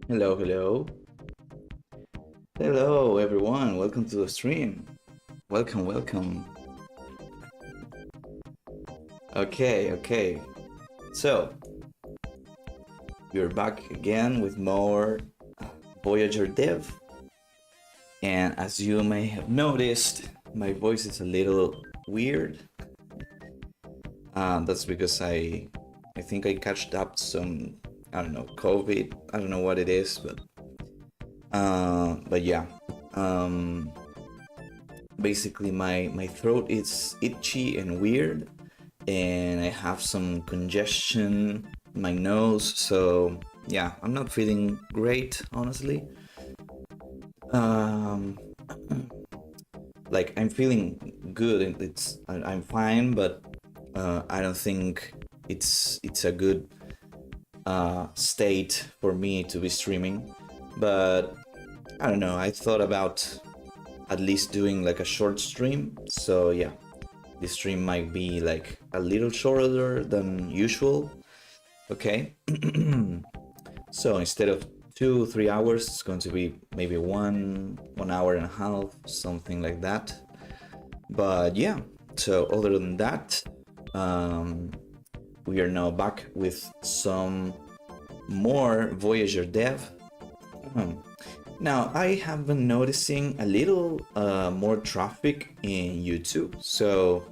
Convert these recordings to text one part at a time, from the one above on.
Hello, hello. Hello, everyone. Welcome to the stream. Welcome, welcome. Okay. So, we're back again with more Voyager dev. And as you may have noticed, my voice is a little weird. That's because I think I catched up some, I don't know, COVID. I don't know what it is, but yeah. Basically my throat is itchy and weird, and I have some congestion in my nose, so yeah, I'm not feeling great, honestly. um like, I'm feeling good, and I'm fine, but I don't think it's a good state for me to be streaming. But I don't know, I thought about at least doing like a short stream. So yeah, this stream might be like a little shorter than usual. Okay. So instead of 2-3 hours, it's going to be maybe 1 hour and a half, something like that. But yeah, so other than that, we are now back with some more Voyager dev. Now, I have been noticing a little more traffic in YouTube. So,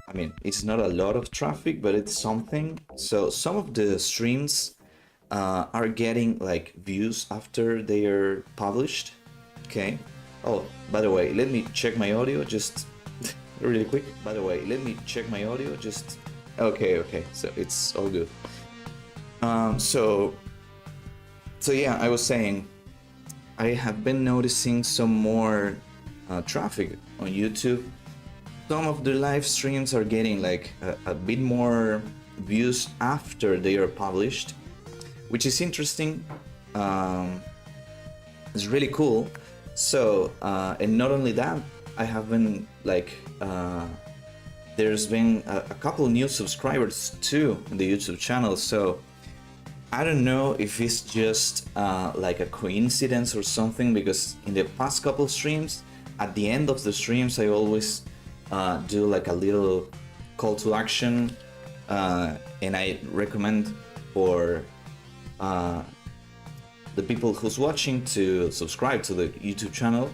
I mean, it's not a lot of traffic, but it's something. So, some of the streams are getting like views after they are published. Okay. Oh, by the way, let me check my audio just really quick. By the way, let me check my audio just. Okay. So, it's all good. So yeah, I was saying, I have been noticing some more traffic on YouTube. Some of the live streams are getting like a bit more views after they are published, which is interesting. It's really cool. So, and not only that, I have been like, there's been a couple new subscribers too in the YouTube channel. So I don't know if it's just like a coincidence or something, because in the past couple streams, at the end of the streams, I always do like a little call to action, and I recommend for the people who's watching to subscribe to the YouTube channel.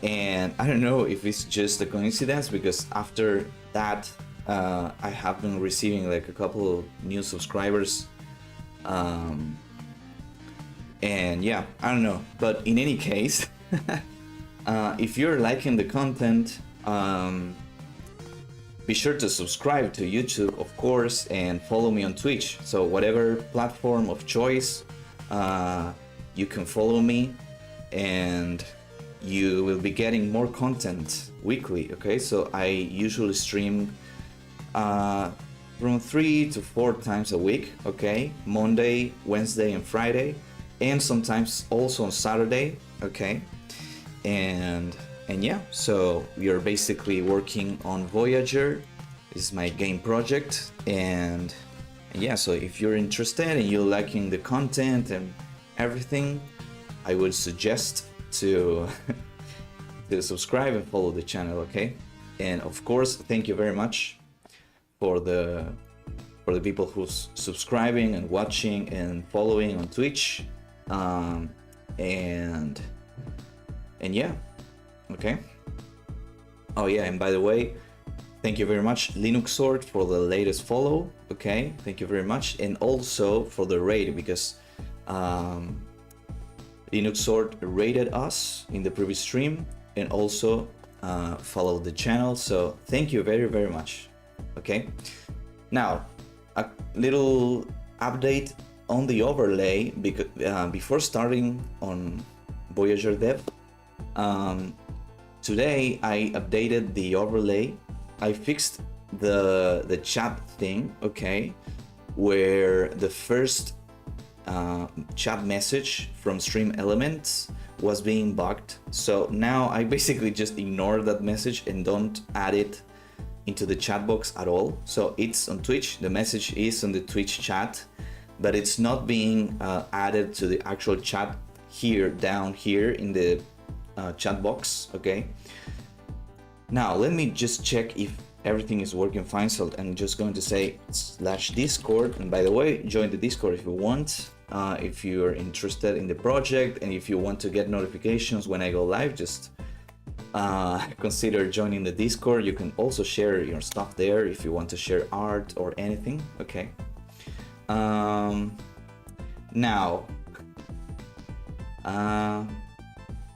And I don't know if it's just a coincidence, because after that, I have been receiving like a couple new subscribers. And yeah, I don't know, but in any case, if you're liking the content, be sure to subscribe to YouTube, of course, and follow me on Twitch. So whatever platform of choice, you can follow me, and you will be getting more content weekly. Okay, so I usually stream from 3 to 4 times a week. Okay, Monday, Wednesday, and Friday, and sometimes also on Saturday. Okay, and yeah, so we are basically working on Voyager. This is my game project, and yeah, so if you're interested and you're liking the content and everything, I would suggest to to subscribe and follow the channel. Okay, and of course, thank you very much for the people who's subscribing and watching and following on Twitch, and yeah, okay. Oh yeah, and by the way, thank you very much, Linuxort, for the latest follow. Okay, thank you very much, and also for the raid, because Linuxort rated us in the previous stream, and also followed the channel. So thank you very, very much. Okay, now a little update on the overlay, because before starting on Voyager dev, today I updated the overlay. I fixed the chat thing, okay, where the first chat message from Stream Elements was being bugged. So now I basically just ignore that message and don't add it into the chat box at all. So it's on Twitch, the message is on the Twitch chat, but it's not being added to the actual chat here, down here in the chat box. Okay, now let me just check if everything is working fine. So I'm just going to say /discord, and by the way, join the Discord if you want, if you're interested in the project, and if you want to get notifications when I go live, just consider joining the Discord. You can also share your stuff there if you want to share art or anything. Okay, now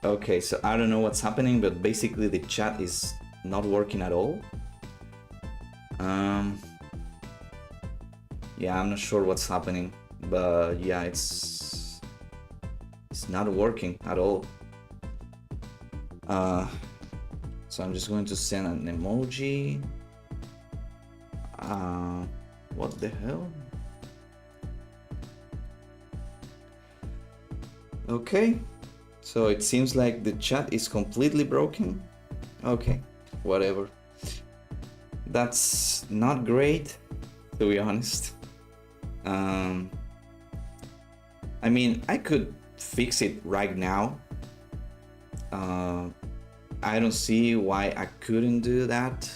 okay, so I don't know what's happening, but basically the chat is not working at all. Yeah, I'm not sure what's happening, but yeah, it's not working at all. So I'm just going to send an emoji. What the hell? Okay, so it seems like the chat is completely broken. Okay, whatever. That's not great, to be honest. I mean, I could fix it right now. I don't see why I couldn't do that.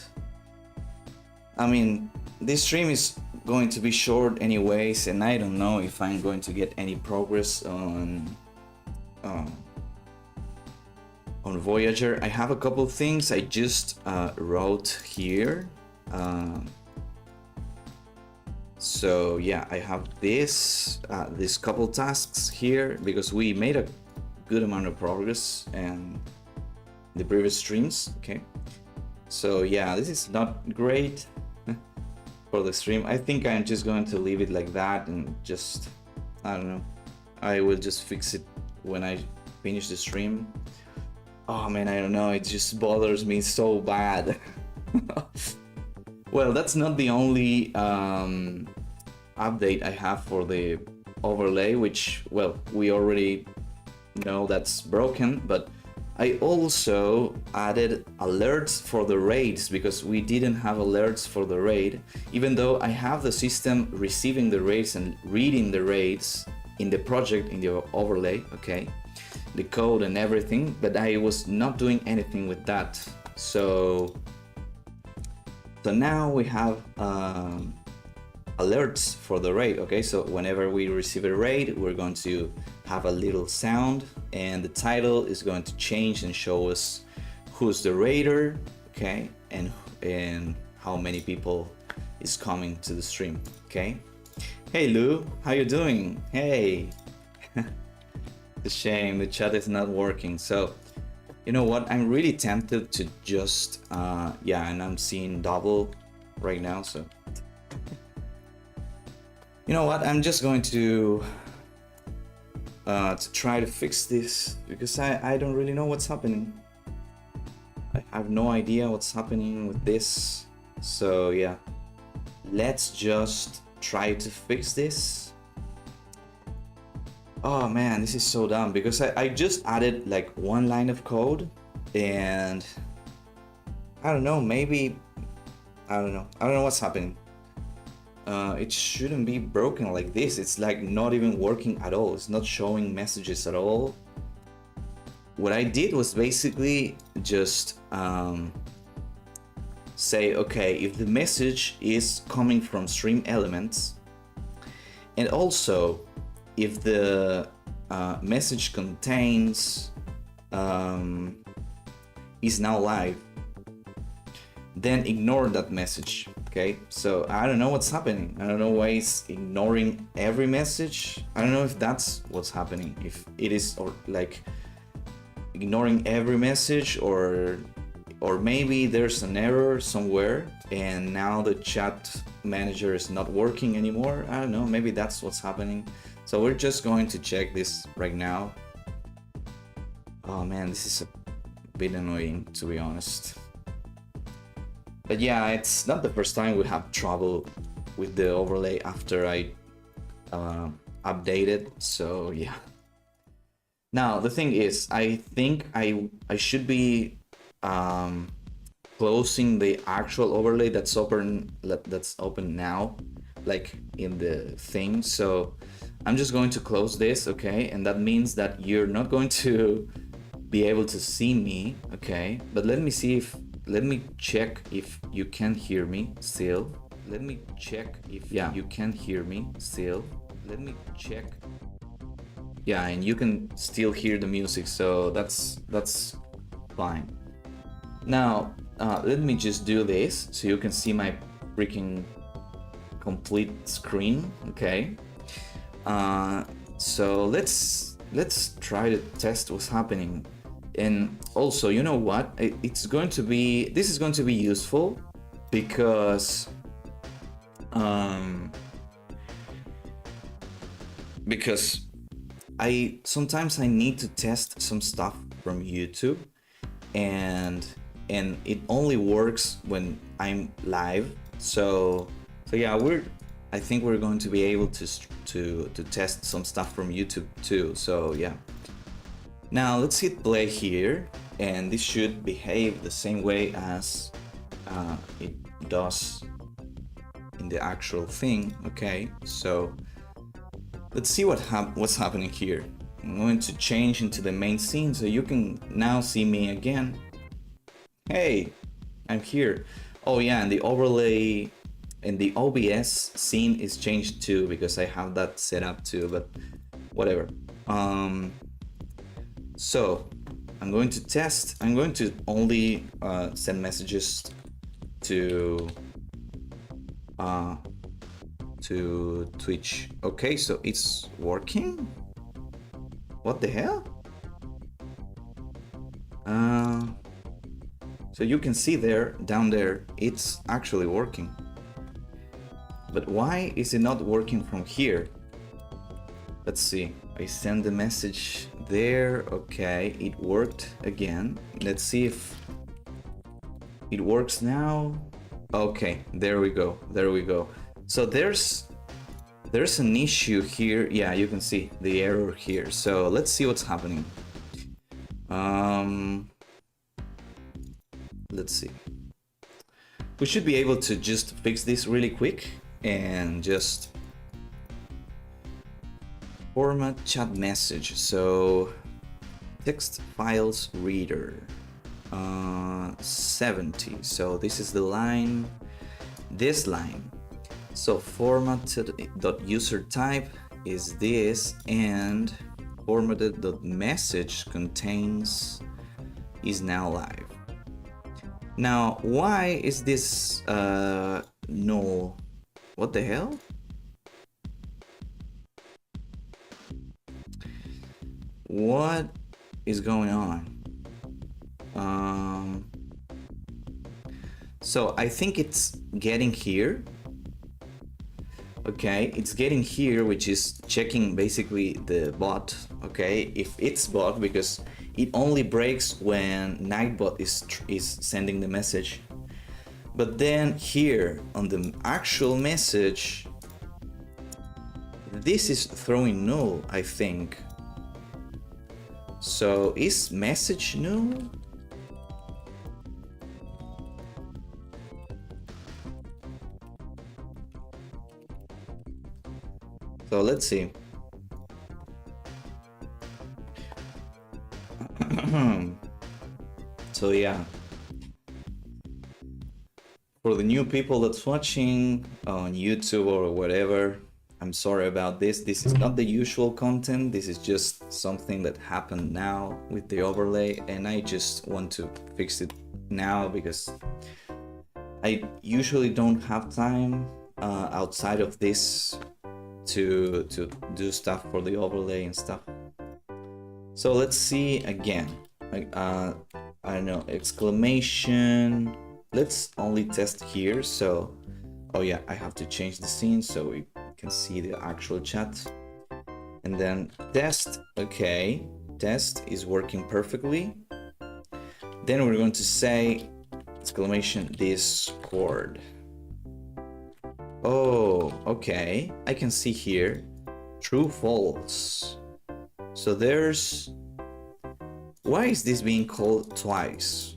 I mean, this stream is going to be short anyways, and I don't know if I'm going to get any progress on Voyager. I have a couple of things I just wrote here. So yeah, I have this couple tasks here because we made a good amount of progress and the previous streams. Okay, so yeah, this is not great for the stream. I think I'm just going to leave it like that and just, I don't know, I will just fix it when I finish the stream. Oh man, I don't know, it just bothers me so bad. Well, that's not the only update I have for the overlay, which, well, we already know that's broken, but I also added alerts for the raids because we didn't have alerts for the raid, even though I have the system receiving the raids and reading the raids in the project, in the overlay, okay, the code and everything, but I was not doing anything with that. So now we have alerts for the raid. Okay, so whenever we receive a raid, we're going to have a little sound and the title is going to change and show us who's the raider, okay, and how many people is coming to the stream. Okay, hey Lou, how you doing? Hey. It's a shame the chat is not working. So you know what, I'm really tempted to just yeah, and I'm seeing double right now, so you know what, I'm just going to try to fix this because I don't really know what's happening. I have no idea what's happening with this. So yeah, let's just try to fix this. Oh man, this is so dumb because I just added like one line of code and I don't know, maybe I don't know what's happening. It shouldn't be broken like this. It's like not even working at all. It's not showing messages at all. What I did was basically just say, okay, if the message is coming from stream elements, and also if the message contains is now live, then ignore that message. Okay, so I don't know what's happening. I don't know why it's ignoring every message. I don't know if that's what's happening, if it is, or like ignoring every message, or maybe there's an error somewhere and now the chat manager is not working anymore. I don't know, maybe that's what's happening. So we're just going to check this right now. Oh man, this is a bit annoying, to be honest. But yeah, it's not the first time we have trouble with the overlay after I updated. So yeah. Now the thing is, I think I should be closing the actual overlay that's open now, like in the thing. So I'm just going to close this, okay? And that means that you're not going to be able to see me, okay? But let me check if you can hear me still. Let me check if you can hear me still. Let me check. Yeah, and you can still hear the music, so that's fine. Now, let me just do this so you can see my freaking complete screen, okay? So let's try to test what's happening. And also, you know what? This is going to be useful because sometimes I need to test some stuff from YouTube, and it only works when I'm live. So yeah, I think we're going to be able to test some stuff from YouTube too. So yeah. Now let's hit play here, and this should behave the same way as it does in the actual thing. Okay, so let's see what's happening here. I'm going to change into the main scene so you can now see me again. Hey, I'm here. Oh yeah, and the overlay and the OBS scene is changed too because I have that set up too, but whatever. So I'm going to test. I'm going to only send messages to Twitch. Okay, so it's working. What the hell? So you can see down there, it's actually working. But why is it not working from here? Let's see. I send the message there. Okay, it worked again. Let's see if it works now. Okay, there we go. There we go. So there's an issue here. Yeah, you can see the error here. So let's see what's happening. Let's see. We should be able to just fix this really quick and just format chat message. So text files reader 70. So this is the line, this line. So formatted.user type is this, and formatted.message contains is now live. Now, why is this null? What the hell? What is going on? So I think it's getting here. Okay, it's getting here, which is checking basically the bot. Okay, if it's bot, because it only breaks when Nightbot is sending the message. But then here on the actual message, this is throwing null, I think. So is message null? So let's see. So yeah, for the new people that's watching on YouTube or whatever, I'm sorry about this. This is not the usual content. This is just something that happened now with the overlay, and I just want to fix it now because I usually don't have time outside of this to do stuff for the overlay and stuff. So let's see again. I don't know, exclamation. Let's only test here. So, oh yeah, I have to change the scene so we can see the actual chat. And then test. Okay, test is working perfectly. Then we're going to say exclamation Discord. Oh, okay. I can see here true, false. So there's, why is this being called twice?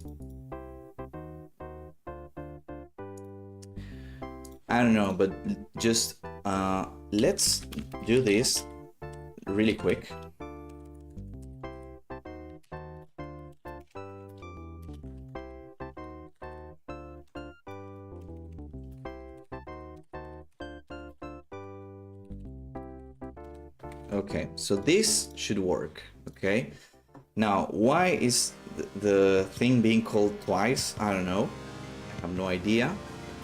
I don't know, but just let's do this really quick. Okay, so this should work. Okay, now why is the thing being called twice? I don't know. I have no idea.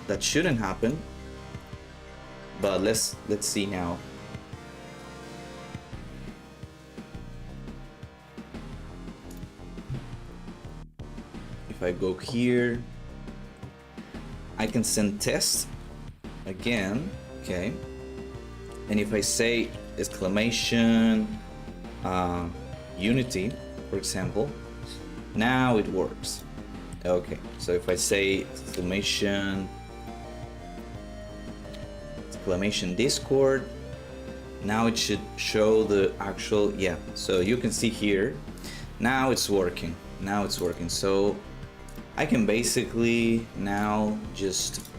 That shouldn't happen. But let's see now. If I go here, I can send test again. Okay, and if I say exclamation Unity, for example, now it works. Okay, so if I say exclamation Discord, now it should show the actual, yeah, so you can see here, now it's working. So I can basically now just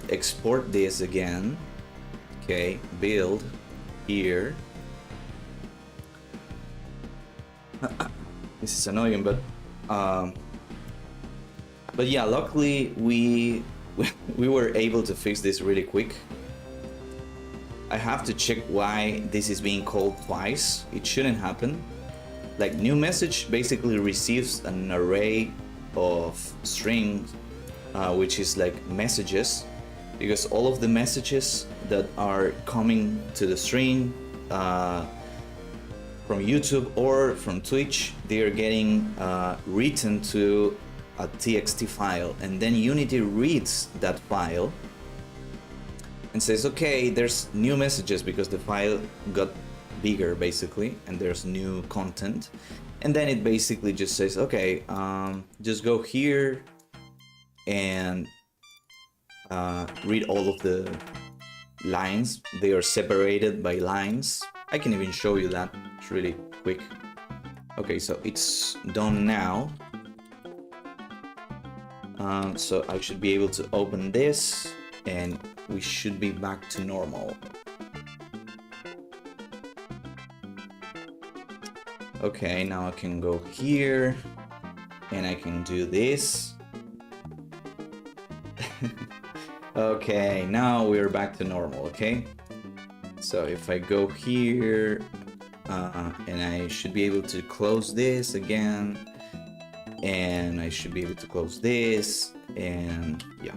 export this again. Okay, build here. This is annoying, but yeah, luckily we were able to fix this really quick. I have to check why this is being called twice. It shouldn't happen. Like, new message basically receives an array of strings, which is like messages, because all of the messages that are coming to the string from YouTube or from Twitch, they are getting written to a TXT file, and then Unity reads that file and says, okay, there's new messages because the file got bigger basically, and there's new content, and then it basically just says, okay, just go here and read all of the lines. They are separated by lines. I can even show you that. It's really quick. Okay, so it's done now. So I should be able to open this and we should be back to normal. Okay, now I can go here and I can do this. Okay, now we're back to normal, okay? So if I go here and I should be able to close this again, and I should be able to close this, and yeah.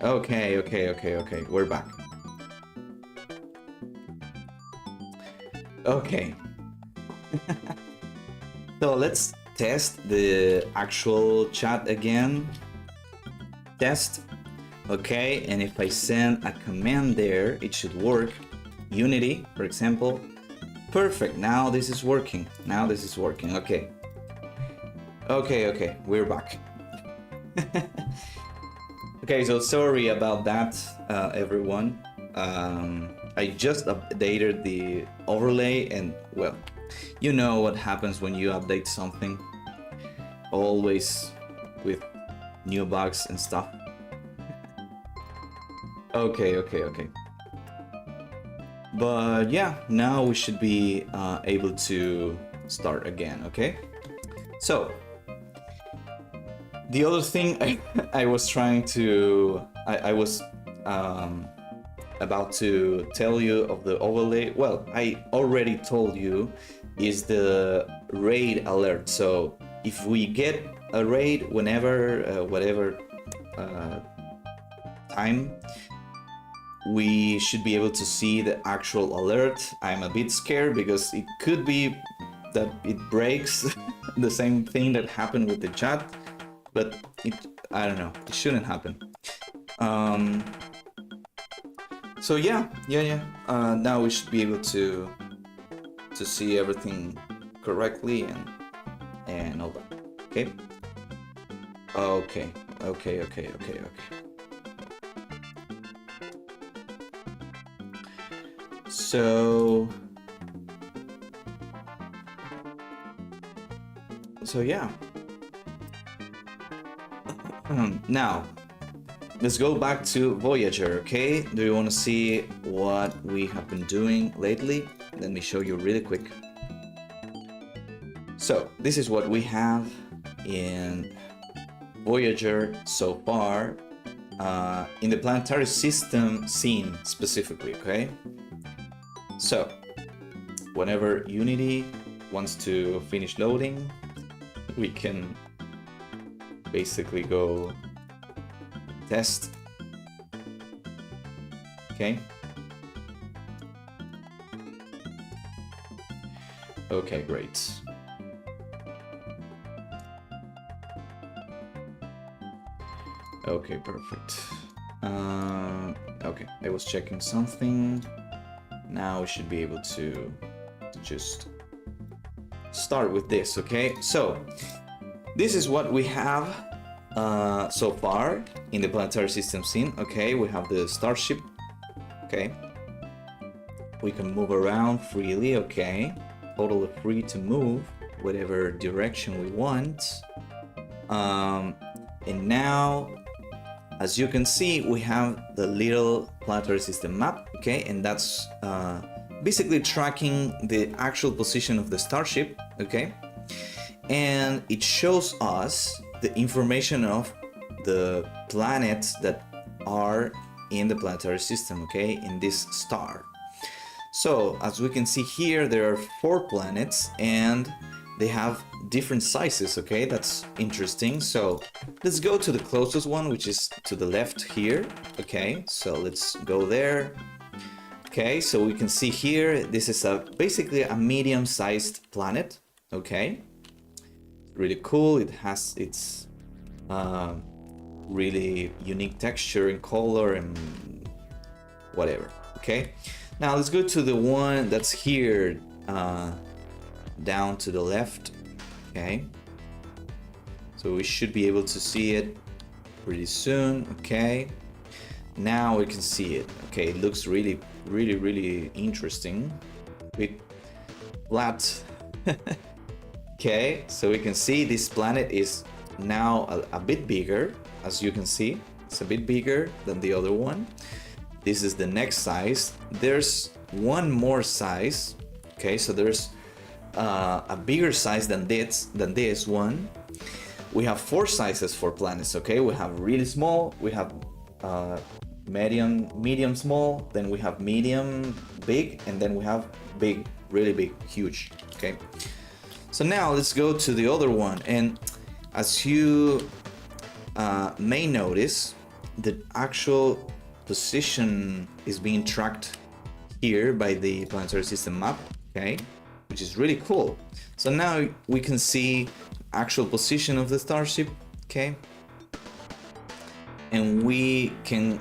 Okay, we're back. Okay. So let's test the actual chat again. Test. Okay, and if I send a command there, it should work. Unity, for example. Perfect, now this is working. Okay. Okay, we're back. Okay, so sorry about that, everyone. I just updated the overlay, and well, you know what happens when you update something. Always with new bugs and stuff. Okay. But yeah, now we should be able to start again, okay? So, the other thing I was trying to... I was about to tell you of the overlay. Well, I already told you, is the raid alert. So, if we get a raid whenever, whatever time, we should be able to see the actual alert. I'm a bit scared because it could be that it breaks the same thing that happened with the chat, but I don't know, it shouldn't happen. So yeah. Now we should be able to see everything correctly and all that. Okay. So yeah. Now, let's go back to Voyager, okay? Do you want to see what we have been doing lately? Let me show you really quick. So this is what we have in Voyager so far, in the planetary system scene specifically, okay? So whenever Unity wants to finish loading, we can basically go test. Okay. Okay, great. Okay, perfect. Okay, I was checking something. Now we should be able to just start with this, okay? So this is what we have so far in the planetary system scene. Okay, we have the starship. Okay, we can move around freely. Okay, totally free to move whatever direction we want. And now, as you can see, we have the little planetary system map. Okay, and that's basically tracking the actual position of the starship. Okay, and it shows us the information of the planets that are in the planetary system, okay, in this star. So as we can see here, there are 4 planets and they have different sizes, okay? That's interesting. So let's go to the closest one, which is to the left here. Okay, so let's go there. Okay, so we can see here, this is basically a medium-sized planet. Okay, really cool. It has its really unique texture and color and whatever. Okay, now let's go to the one that's here down to the left. Okay, so we should be able to see it pretty soon. Okay, now we can see it. Okay, it looks really interesting. Bit flat. Okay, so we can see this planet is now a bit bigger. As you can see, it's a bit bigger than the other one. This is the next size. There's one more size. Okay, so there's a bigger size than this one. We have 4 sizes for planets. Okay, we have really small, we have medium small, then we have medium big, and then we have big, really big, huge. Okay, so now let's go to the other one, and as you may notice, the actual position is being tracked here by the planetary system map. Okay, which is really cool. So now we can see actual position of the starship. Okay, and we can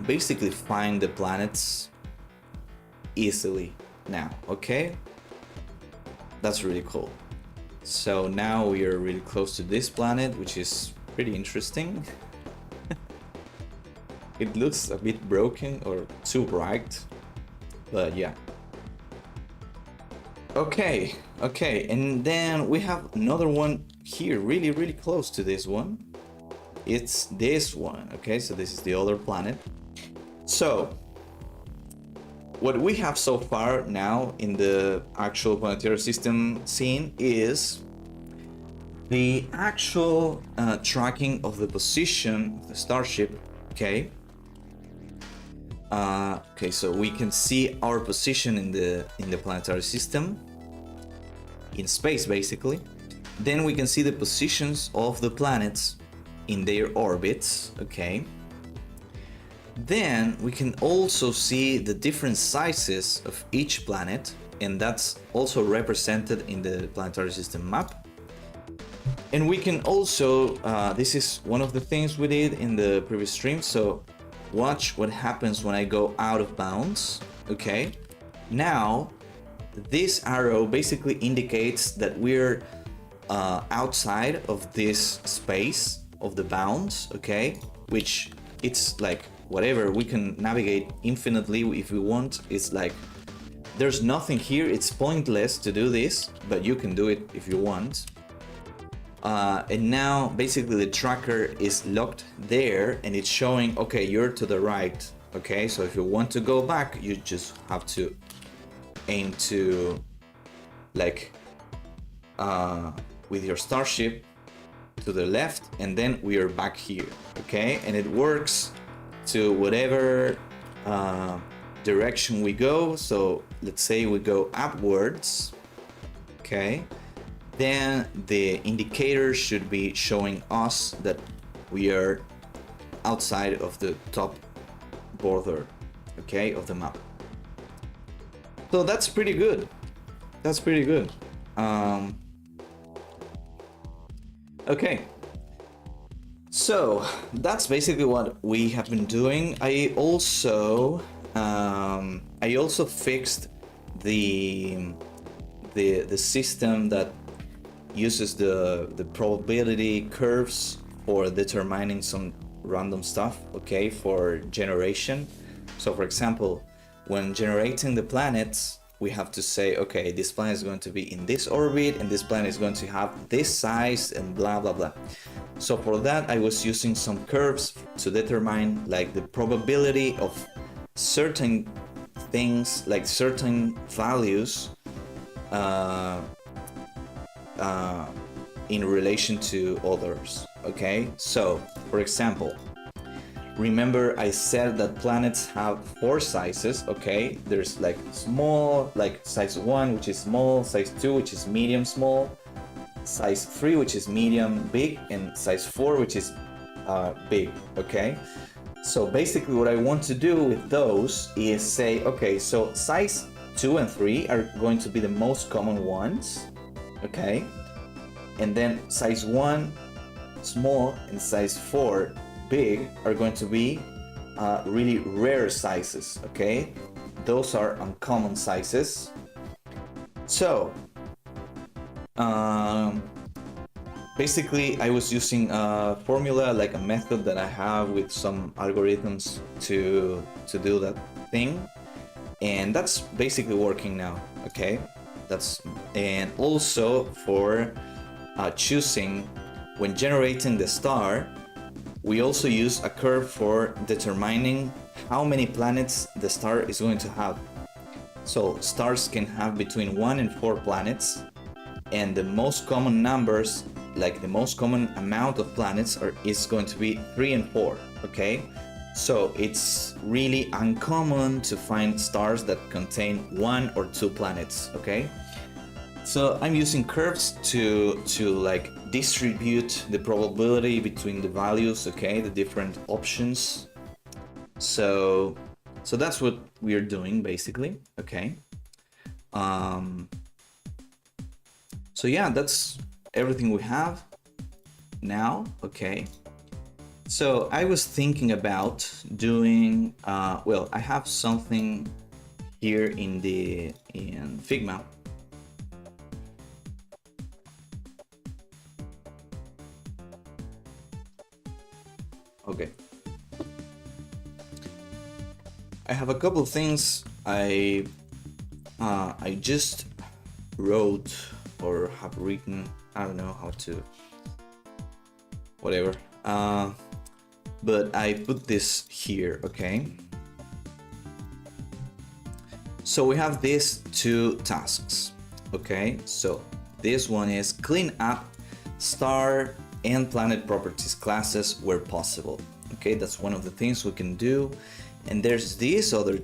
basically find the planets easily now. Okay, that's really cool. So now we are really close to this planet, which is pretty interesting. It looks a bit broken or too bright, but yeah. Okay, and then we have another one here, really close to this one. It's this one. Okay, so this is the other planet. So what we have so far now in the actual planetary system scene is the actual tracking of the position of the starship. Okay, okay, so we can see our position in the planetary system in space, basically. Then we can see the positions of the planets in their orbits. Okay, then we can also see the different sizes of each planet, and that's also represented in the planetary system map. And we can also this is one of the things we did in the previous stream, so watch what happens when I go out of bounds. Okay, now this arrow basically indicates that we're outside of this space of the bounds. Okay, which it's like whatever, we can navigate infinitely if we want. It's like there's nothing here, it's pointless to do this, but you can do it if you want. And now basically the tracker is locked there and it's showing, okay, you're to the right. Okay, so if you want to go back, you just have to aim to like with your starship to the left, and then we are back here. Okay, and it works to whatever direction we go. So let's say we go upwards. Okay, then the indicator should be showing us that we are outside of the top border, okay, of the map. So that's pretty good. That's pretty good. Okay. So that's basically what we have been doing. I also fixed the system that uses the probability curves for determining some random stuff, okay, for generation. So for example, when generating the planets, we have to say, okay, this planet is going to be in this orbit and this planet is going to have this size and blah blah blah. So for that I was using some curves to determine like the probability of certain things, like certain values in relation to others. Okay, so for example, remember I said that planets have 4 sizes. Okay, there's like small, like size 1, which is small, size 2, which is medium small, size 3, which is medium big, and size 4, which is big. Okay, so basically what I want to do with those is say, okay, so size 2 and 3 are going to be the most common ones. Okay, and then size 1 small and size 4 big are going to be really rare sizes. Okay, those are uncommon sizes. So basically I was using a formula, like a method that I have with some algorithms to do that thing, and that's basically working now. Okay, that's, and also for choosing, when generating the star, we also use a curve for determining how many planets the star is going to have. So stars can have between 1 and 4 planets, and the most common numbers, like the most common amount of planets is going to be 3 and 4. Okay, so it's really uncommon to find stars that contain 1 or 2 planets. Okay, so I'm using curves to like distribute the probability between the values, okay, the different options. So that's what we are doing basically. Okay, so yeah, that's everything we have now. Okay, so I was thinking about doing well, I have something here in Figma. Okay, I have a couple of things I just wrote or have written. I don't know how to, whatever. But I put this here. Okay. So we have these 2 tasks. Okay. So this one is clean up star and planet properties classes where possible. Okay, that's one of the things we can do. And there's this other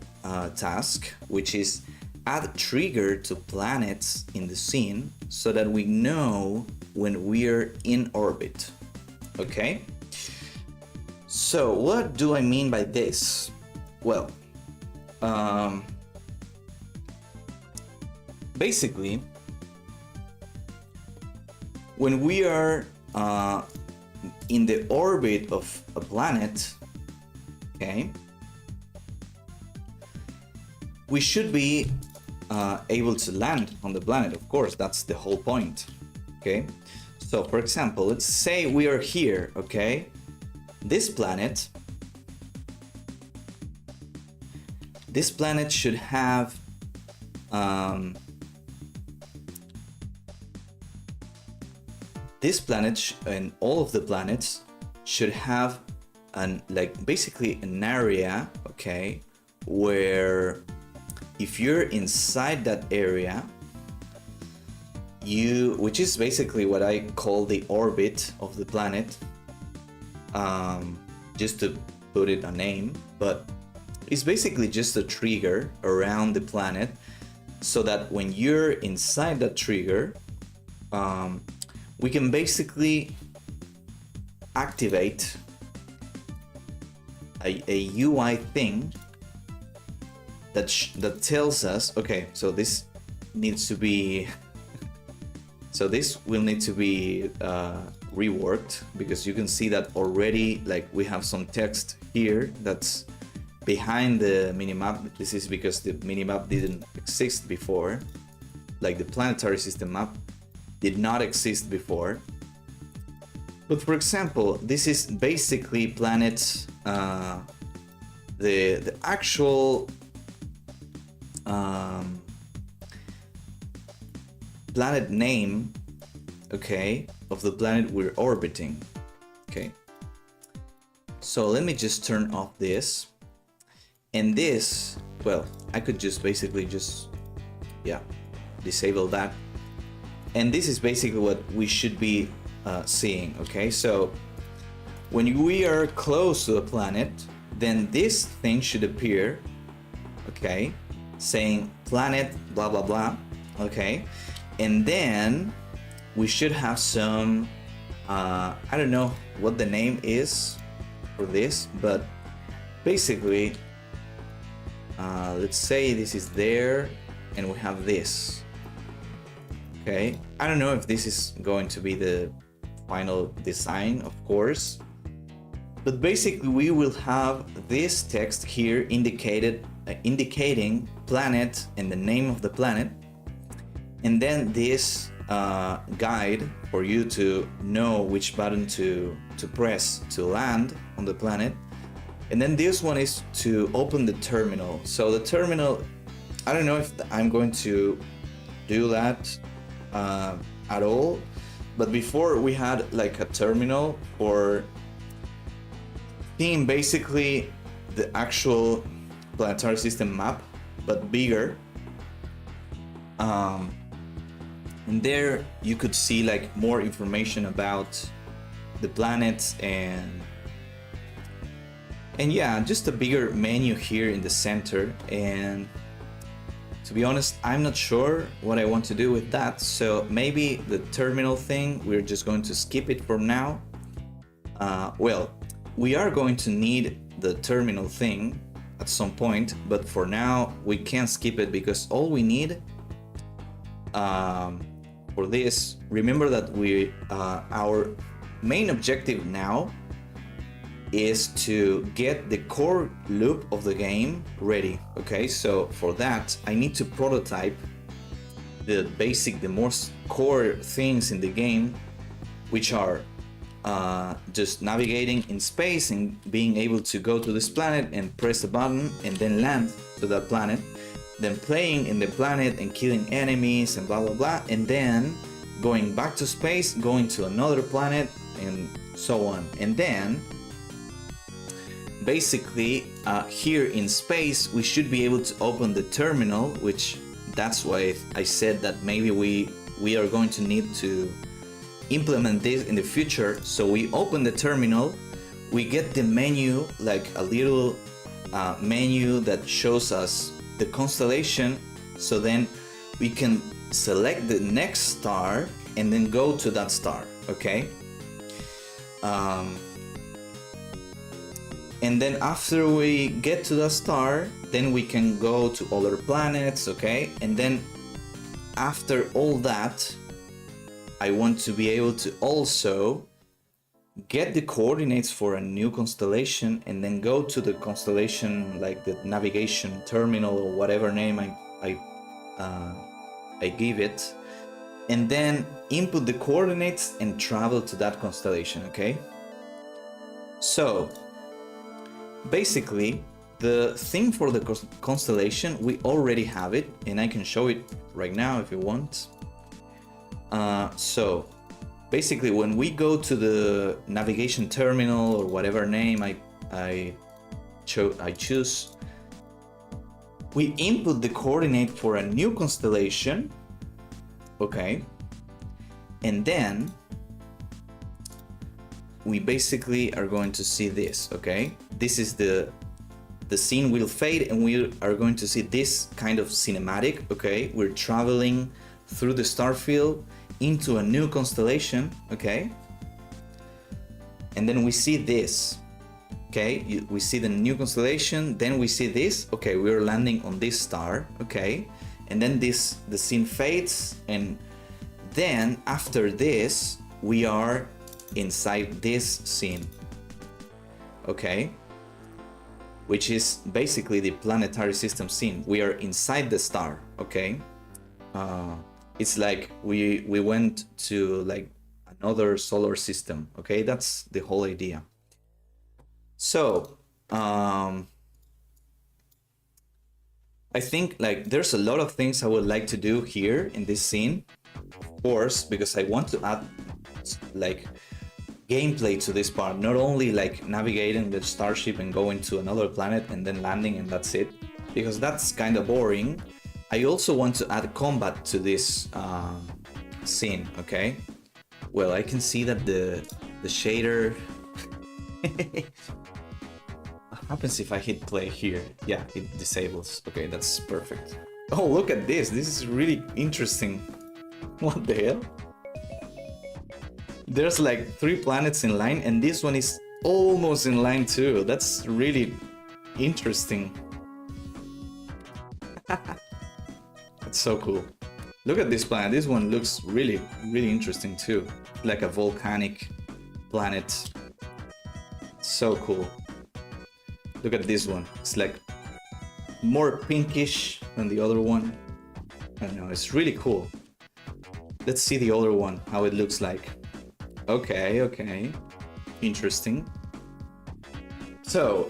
task, which is add trigger to planets in the scene so that we know when we're in orbit. Okay, so what do I mean by this? Well, basically, when we are in the orbit of a planet, okay, we should be able to land on the planet. Of course, that's the whole point. Okay, so for example, let's say we are here. Okay, this planet should have this planet and all of the planets should have basically an area, okay, where if you're inside that area, which is basically what I call the orbit of the planet, just to put it a name, but it's basically just a trigger around the planet, so that when you're inside that trigger, we can basically activate a UI thing that tells us, okay, so this needs to be so this will need to be reworked, because you can see that already, like, we have some text here that's behind the minimap. This is because the minimap didn't exist before, like the planetary system map did not exist before. But for example, this is basically planet, the actual planet name, okay, of the planet we're orbiting. Okay, so let me just turn off this, and this, well, I could just basically disable that, and this is basically what we should be seeing. Okay, so when we are close to a planet, then this thing should appear, okay, saying planet blah blah blah, okay, and then we should have some I don't know what the name is for this, but basically let's say this is there and we have this. Okay, I don't know if this is going to be the final design, of course, but basically we will have this text here indicating planet and the name of the planet, and then this guide for you to know which button to press to land on the planet, and then this one is to open the terminal. So the terminal, I don't know if I'm going to do that at all, but before we had like a terminal for seeing basically the actual planetary system map, but bigger. And there you could see like more information about the planets, and yeah, just a bigger menu here in the center. And to be honest, I'm not sure what I want to do with that, so maybe the terminal thing, we're just going to skip it for now. Well, we are going to need the terminal thing at some point, but for now we can't skip it, because all we need for this, remember that our main objective now is to get the core loop of the game ready. Okay, so for that I need to prototype the most core things in the game, which are just navigating in space and being able to go to this planet and press a button and then land to that planet, then playing in the planet and killing enemies and blah blah blah, and then going back to space, going to another planet, and so on. And then basically here in space we should be able to open the terminal, which that's why I said that maybe we are going to need to implement this in the future. So we open the terminal, we get the menu, like a little menu that shows us the constellation, so then we can select the next star and then go to that star. Okay, and then after we get to the star, then we can go to other planets. Okay, and then after all that, I want to be able to also get the coordinates for a new constellation and then go to the constellation, like the navigation terminal or whatever name I give it, and then input the coordinates and travel to that constellation. Okay, so basically the thing for the constellation, we already have it, and I can show it right now if you want. So basically when we go to the navigation terminal or whatever name I choose, we input the coordinate for a new constellation, okay, and then we basically are going to see this, okay? This is the scene will fade and we are going to see this kind of cinematic, okay? We're traveling through the star field into a new constellation, okay? And then we see this, okay? We see the new constellation, then we see this, okay, we're landing on this star, okay? And then the scene fades, and then after this, we are inside this scene, okay? Which is basically the planetary system scene. We are inside the star, okay? It's like we went to like another solar system, okay? That's the whole idea. So I think like there's a lot of things I would like to do here in this scene, of course, because I want to add like gameplay to this part, not only like navigating the starship and going to another planet and then landing and that's it, because that's kind of boring. I also want to add combat to this scene, okay? Well, I can see that the shader what happens if I hit play here? Yeah, it disables. Okay, that's perfect. Oh, look at this. This is really interesting. What the hell? There's like 3 planets in line and this one is almost in line too. That's really interesting. That's so cool. Look at this planet. This one looks really, really interesting too. Like a volcanic planet. So cool. Look at this one. It's like more pinkish than the other one. I don't know. It's really cool. Let's see the other one, how it looks like. Okay, okay. Interesting. So,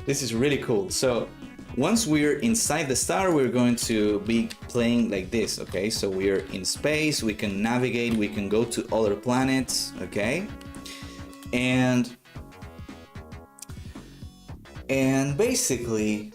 this is really cool. So, once we're inside the star, we're going to be playing like this, okay? So we're in space, we can navigate, we can go to other planets, okay? And basically,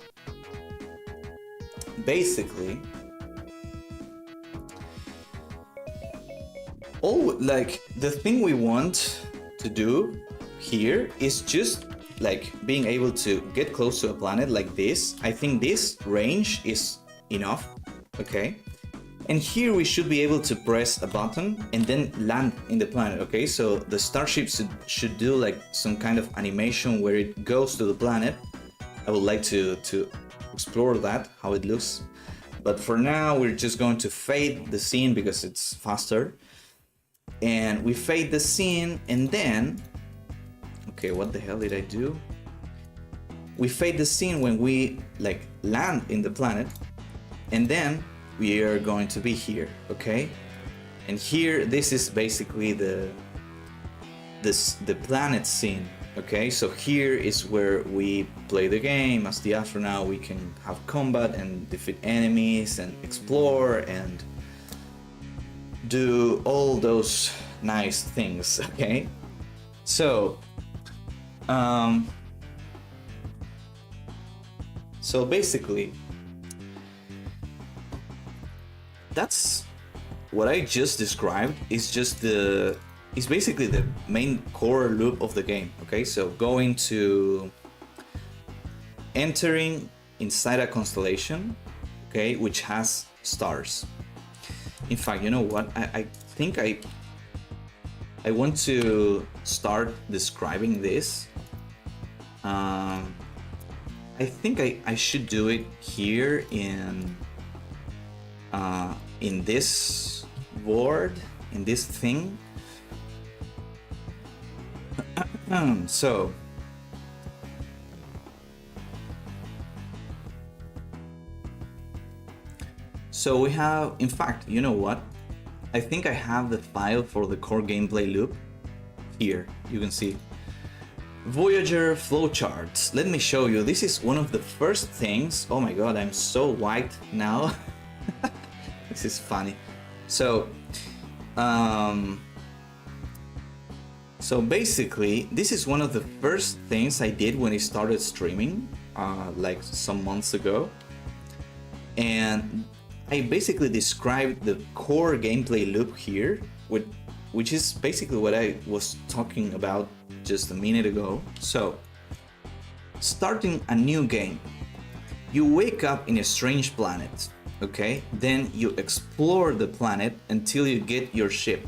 all like the thing we want to do here is just like being able to get close to a planet like this. I think this range is enough, okay? And here we should be able to press a button and then land in the planet, okay? So the starship should do like some kind of animation where it goes to the planet. I would like to explore that, how it looks. But for now, we're just going to fade the scene because it's faster. And we fade the scene and then, okay, what the hell did I do? We fade the scene when we like land in the planet, and then we are going to be here, okay? And here, this is basically the planet scene, okay? So here is where we play the game as the astronaut. We can have combat and defeat enemies and explore and do all those nice things, okay? So so basically that's what I just described. Is basically the main core loop of the game, okay? So going to entering inside a constellation, okay, which has stars. In fact, you know what? I think I want to start describing this. I think I should do it here in this board, in this thing. So we have, in fact, you know what? I think I have the file for the core gameplay loop here. You can see Voyager flowcharts. Let me show you. This is one of the first things. Oh my god, I'm so white now. This is funny. So So basically, this is one of the first things I did when I started streaming, like some months ago. And I basically described the core gameplay loop here, which is basically what I was talking about just a minute ago. So, starting a new game, you wake up in a strange planet, okay? Then you explore the planet until you get your ship.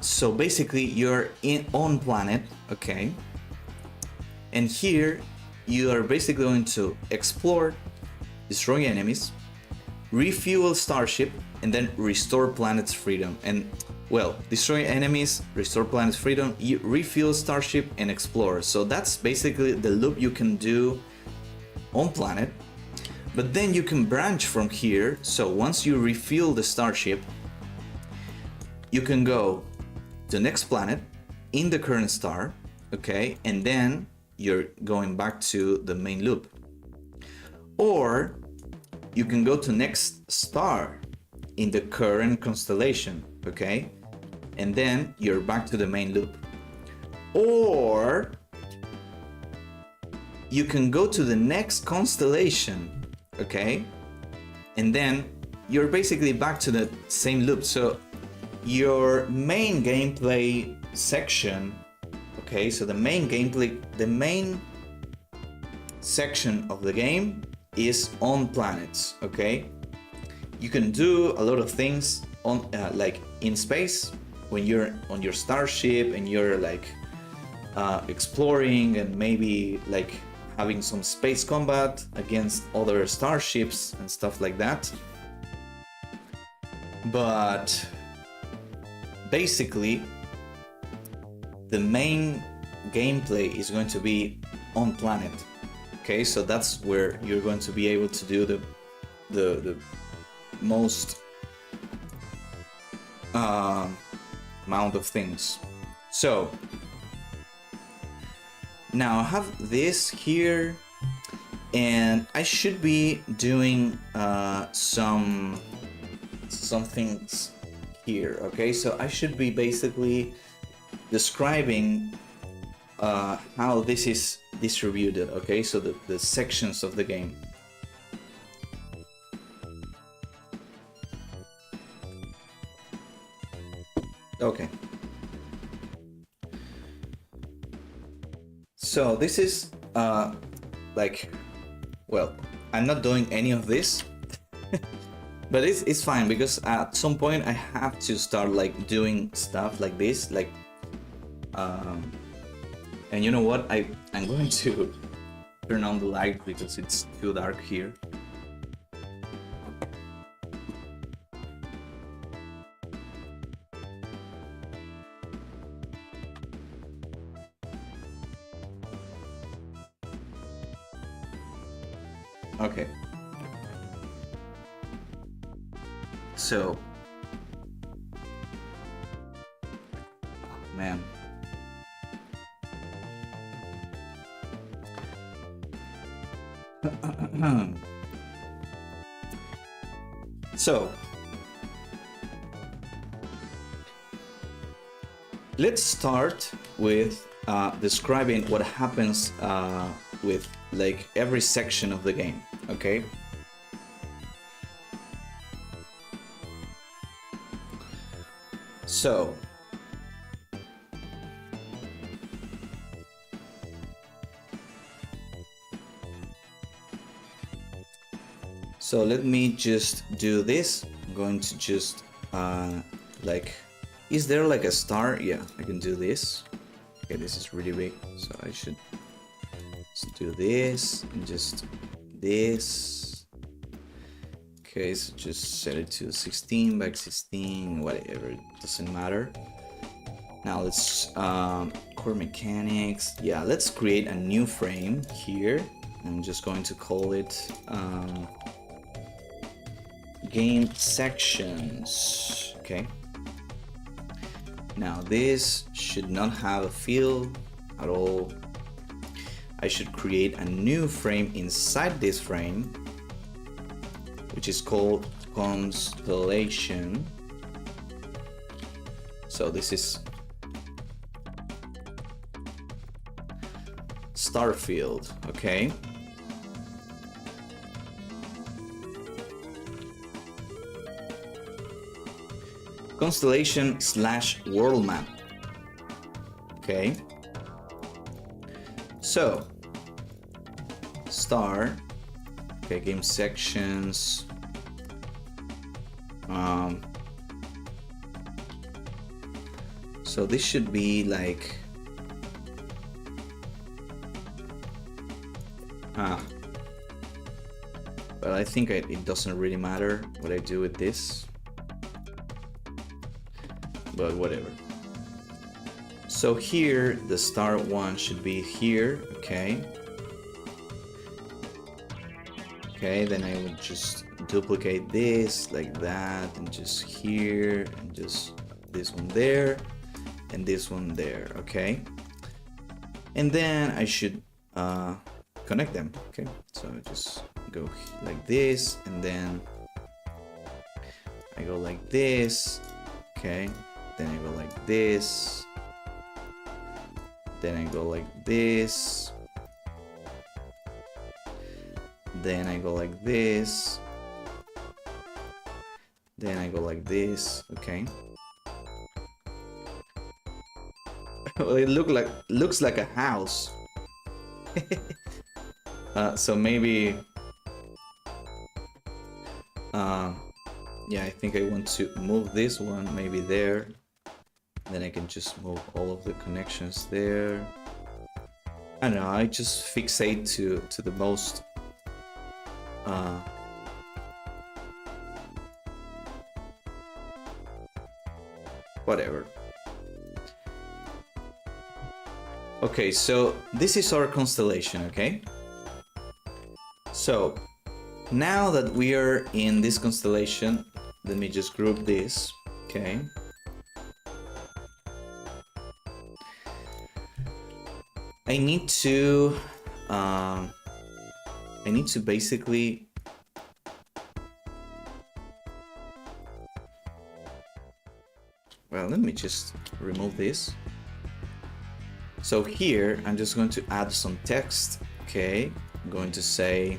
So basically, you're on planet, okay? And here, you are basically going to explore, destroy enemies, refuel starship, and then restore planet's freedom. And well, destroy enemies, restore planet's freedom, you refuel starship, and explore. So that's basically the loop you can do on planet. But then you can branch from here. So once you refuel the starship, you can go to the next planet in the current star, okay? And then you're going back to the main loop. Or you can go to next star in the current constellation, okay? And then you're back to the main loop. Or you can go to the next constellation, okay? And then you're basically back to the same loop. So your main gameplay section, okay, so the main section of the game is on planets, okay? You can do a lot of things on like in space when you're on your starship and you're like exploring and maybe like having some space combat against other starships and stuff like that. But basically, the main gameplay is going to be on planet. Okay, so that's where you're going to be able to do the most amount of things. So now I have this here, and I should be doing some things here. Okay, so I should be basically describing how this is distributed, okay? So the sections of the game. Okay. So this is like, well, I'm not doing any of this. But it's fine, because at some point I have to start like doing stuff like this, like and you know what, I'm going to turn on the light because it's too dark here. Okay. So, oh, man. So, let's start with describing what happens with like every section of the game, okay? So, let me just do this. I'm going to just like, is there like a star? Yeah, I can do this. Okay, this is really big, so I should just do this and just this. Okay, so just set it to 16 by 16, whatever, it doesn't matter. Now let's core mechanics. Yeah, let's create a new frame here. I'm just going to call it game sections. Okay. Now this should not have a field at all. I should create a new frame inside this frame, which is called constellation. So this is Starfield, okay? Constellation / world map. Okay. So, star. Okay, game sections. So this should be like but I think it doesn't really matter what I do with this, but whatever. So here the star one should be here, okay. Okay, then I would just duplicate this like that, and just here, and just this one there, and this one there, okay. And then I should connect them, okay. So I just go like this, and then I go like this, okay. Then I go like this, then I go like this, then I go like this, then I go like this, okay. Well, it looks like a house. So maybe yeah, I think I want to move this one maybe there. Then I can just move all of the connections there. I don't know, I just fixate to the most whatever. Okay, so this is our constellation, okay? So now that we are in this constellation, let me just group this, okay? I need to basically well, let me just remove this. So here I'm just going to add some text, okay? I'm going to say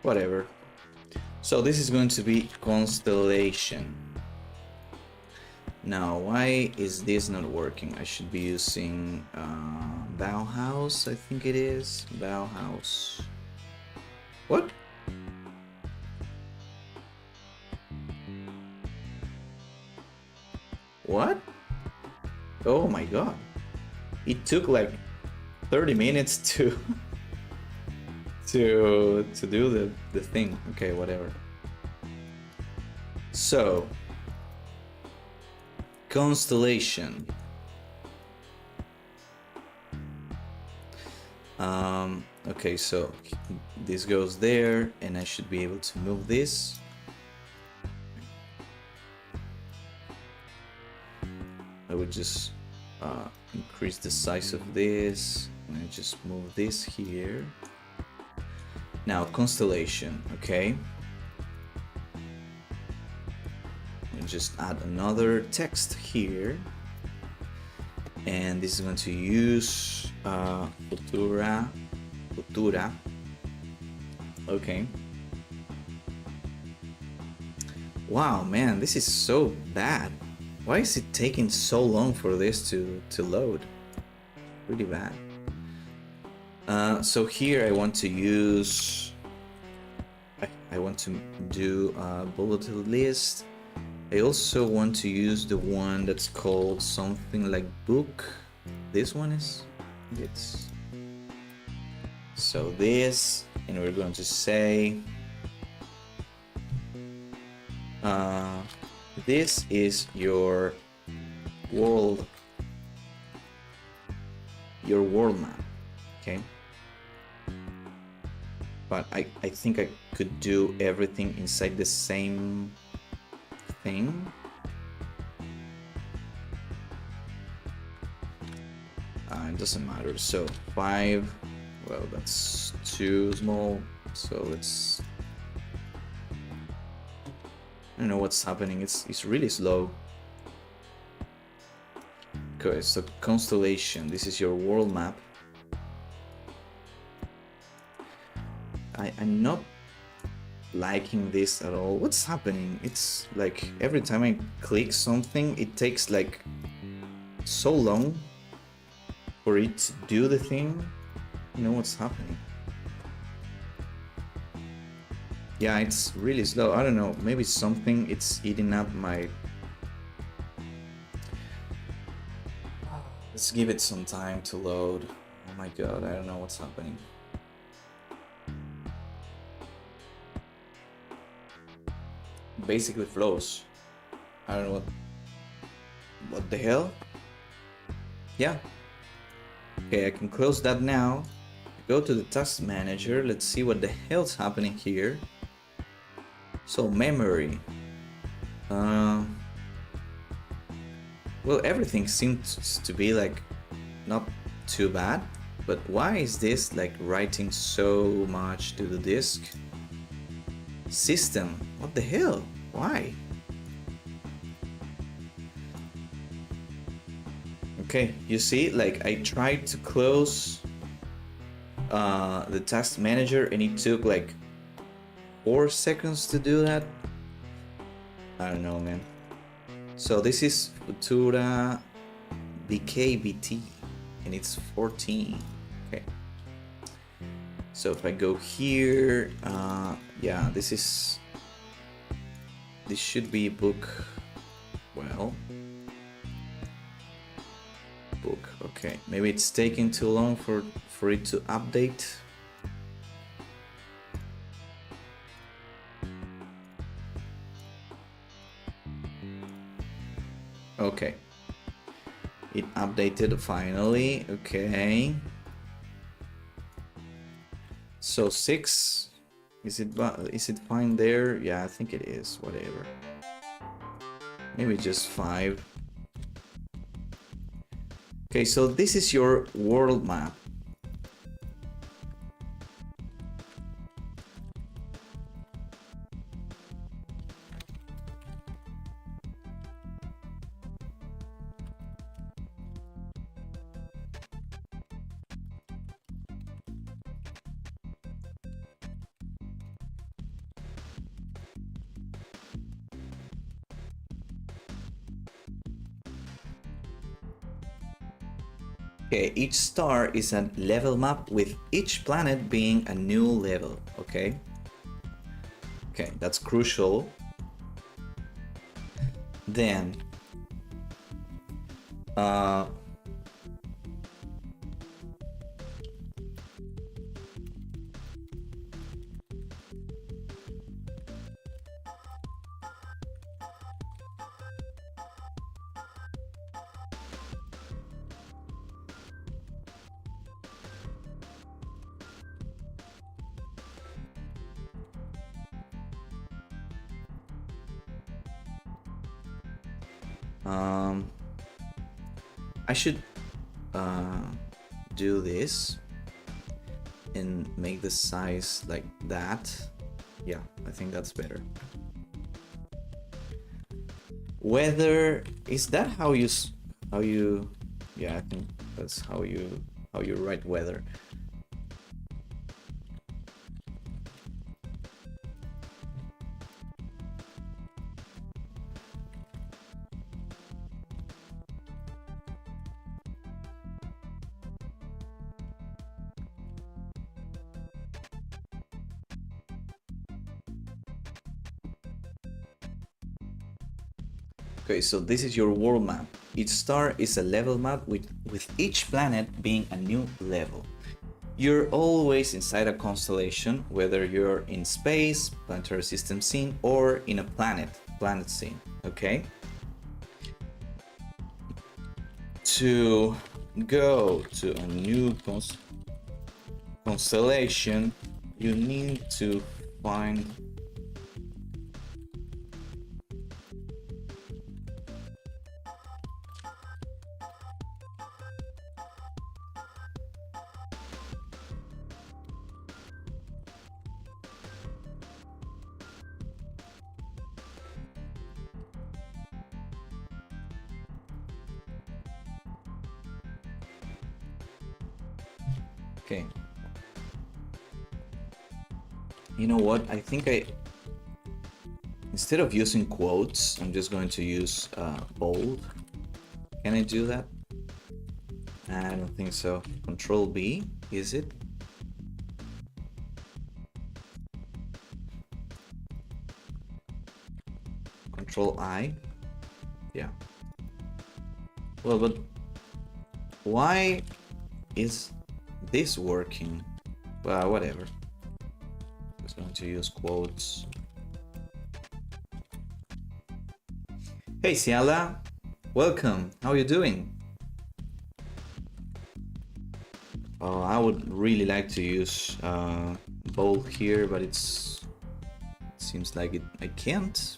whatever. So this is going to be constellation. Now, why is this not working? I should be using Bauhaus, I think it is. Bauhaus. What? What? Oh my god. It took like 30 minutes to do the thing. Okay, whatever. So constellation. Okay, so this goes there, and I should be able to move this. I would just increase the size of this, and I just move this here. Now constellation, okay. And just add another text here, and this is going to use futura. Okay. Wow, man, this is so bad. Why is it taking so long for this to load? Really bad. So here I want to use, I want to do a bulleted list. I also want to use the one that's called something like book. This one is, it's, so this, and we're going to say, this is your world map, okay? But I think I could do everything inside the same thing. It doesn't matter. So 5, Well, that's too small. So let's. I don't know what's happening. It's really slow. Okay, so constellation. This is your world map. I'm not liking this at all. What's happening? It's like every time I click something, it takes like so long for it to do the thing. You know what's happening? Yeah, it's really slow. I don't know. Maybe something it's eating up my. Let's give it some time to load. Oh my god, I don't know what's happening. Basically flows. I don't know what the hell? Yeah. Okay, I can close that now. Go to the task manager. Let's see what the hell's happening here. So memory. Well, everything seems to be like not too bad, but why is this like writing so much to the disk? System, what the hell? Why? Okay, you see, like I tried to close the task manager and it took like 4 seconds to do that. I don't know, man. So this is Futura BKBT and it's 14. Okay. So if I go here, yeah, this should be book. Well, book. Okay, maybe it's taking too long for it to update. Okay, it updated finally. Okay, so 6, is it fine there? Yeah, I think it is. Whatever, maybe just 5. Okay, so this is your world map. Okay, each star is a level map with each planet being a new level, okay? Okay, that's crucial. Then, I should do this and make the size like that. Yeah, I think that's better. Weather, is that how you yeah, I think that's how you write weather. Okay, so this is your world map. Each star is a level map with each planet being a new level. You're always inside a constellation, whether you're in space, planetary system scene, or in a planet scene, okay? To go to a new constellation, you need to find Okay. You know what? I think instead of using quotes, I'm just going to use bold. Can I do that? I don't think so. Control B, is it? Control I? Yeah. Well, but why is this working? Well, whatever. Just going to use quotes. Hey, Ciala. Welcome. How are you doing? Oh, I would really like to use bold here, but it seems like I can't.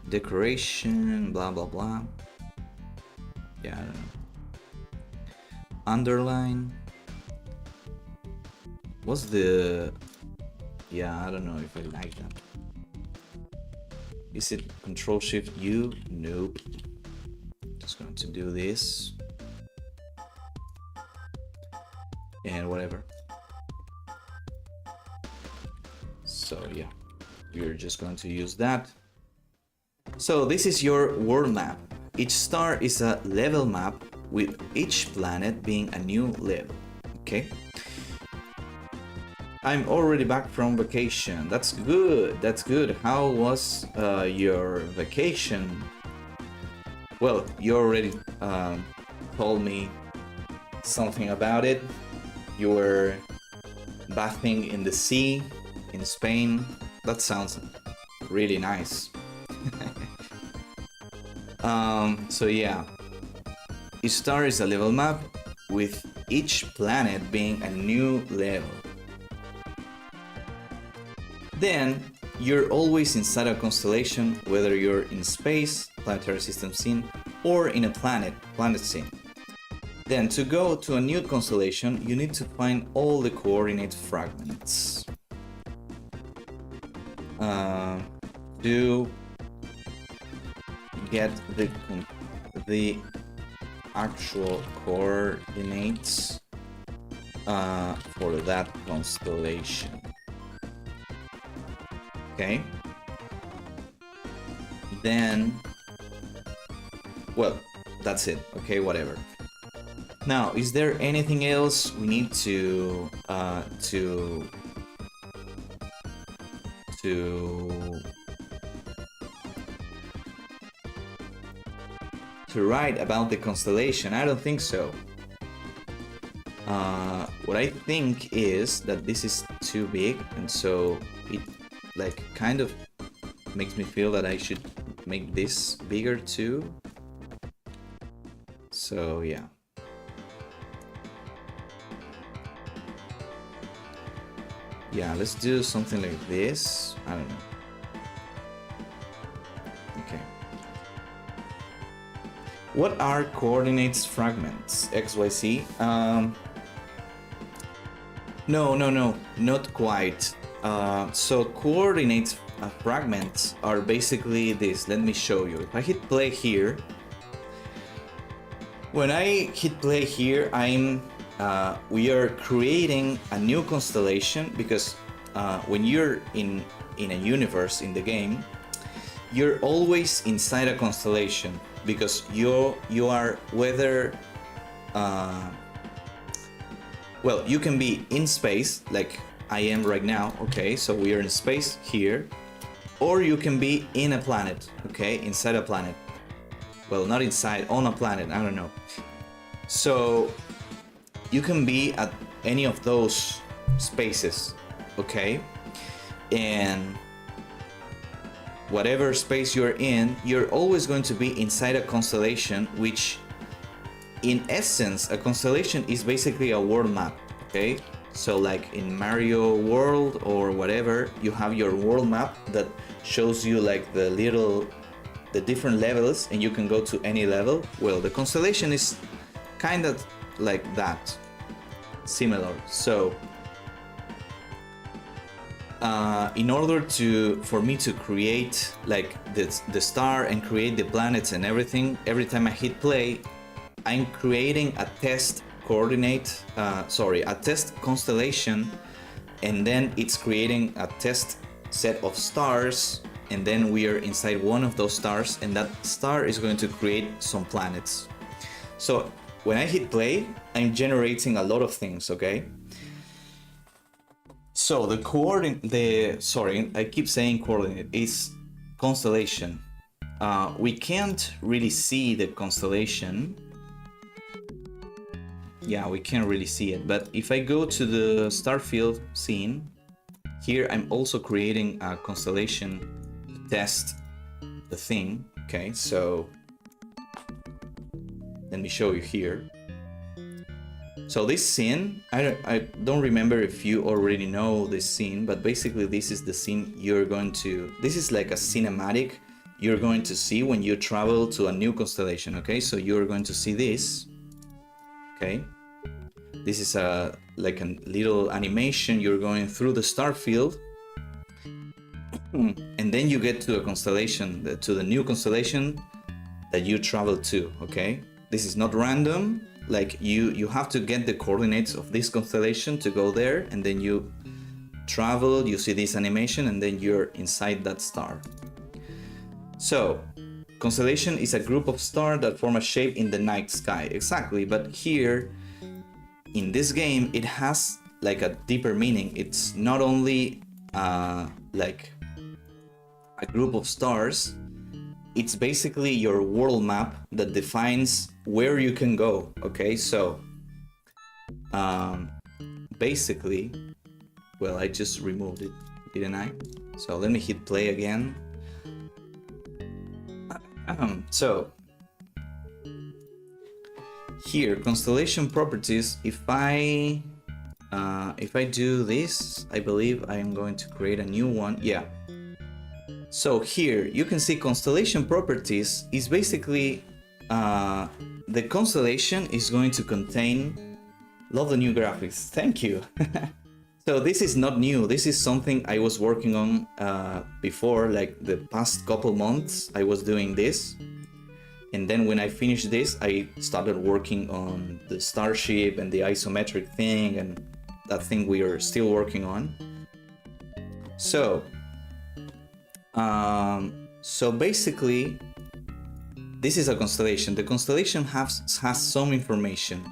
Decoration, blah blah blah. Yeah, I don't know. Underline. What's the... Yeah, I don't know if I like that. Is it Control Shift U? Nope. Just going to do this. And whatever. So yeah, we're just going to use that. So this is your world map. Each star is a level map with each planet being a new level. Okay. I'm already back from vacation. That's good. That's good. How was your vacation? Well, you already told me something about it. You were bathing in the sea in Spain. That sounds really nice. So yeah, each star is a level map with each planet being a new level. Then you're always inside a constellation, whether you're in space, planetary system scene, or in a planet scene. Then to go to a new constellation, you need to find all the coordinate fragments. To get the actual coordinates for that constellation. Okay. Then, well, that's it. Okay, whatever. Now, is there anything else we need to write about the constellation? I don't think so. What I think is that this is too big, and so it like kind of makes me feel that I should make this bigger too. So yeah. Yeah, let's do something like this. I don't know. Okay. What are coordinates fragments? X, Y, Z? No, not quite. So coordinates fragments are basically this. Let me show you. If I hit play here, when I hit play here, we are creating a new constellation, because when you're in a universe in the game, you're always inside a constellation, because you are whether well, you can be in space like I am right now. Okay, so we are in space here, or you can be in a planet. Okay, inside a planet. Well, not inside, on a planet, I don't know. So you can be at any of those spaces, okay? And whatever space you're in, you're always going to be inside a constellation, which in essence, a constellation is basically a world map, okay? So like in Mario World or whatever, you have your world map that shows you like the different levels, and you can go to any level. Well, the constellation is kind of like that, similar. So in order for me to create like the star and create the planets and everything, every time I hit play, I'm creating a test coordinate, a test constellation, and then it's creating a test set of stars, and then we are inside one of those stars, and that star is going to create some planets. So when I hit play, I'm generating a lot of things, okay? So I keep saying coordinate, is constellation. We can't really see the constellation. Yeah, we can't really see it, but if I go to the star field scene, here I'm also creating a constellation to test the thing, okay? So let me show you here. So this scene, I don't remember if you already know this scene, but basically this is the scene this is like a cinematic you're going to see when you travel to a new constellation, okay? So you're going to see this, okay? This is like a little animation. You're going through the star field, and then you get to a constellation, to the new constellation that you travel to, okay? This is not random. Like you have to get the coordinates of this constellation to go there, and then you travel, you see this animation, and then you're inside that star. So constellation is a group of stars that form a shape in the night sky. Exactly, but here in this game it has like a deeper meaning. It's not only like a group of stars, it's basically your world map that defines where you can go, okay? So basically, well, I just removed it, didn't I? So let me hit play again. So here, constellation properties, if I do this, I believe I am going to create a new one. Yeah. So here you can see constellation properties is basically the constellation is going to contain, love the new graphics, thank you. So this is not new, this is something I was working on before, like the past couple months I was doing this. And then when I finished this, I started working on the starship and the isometric thing, and that thing we are still working on. So basically, this is a constellation. The constellation has some information.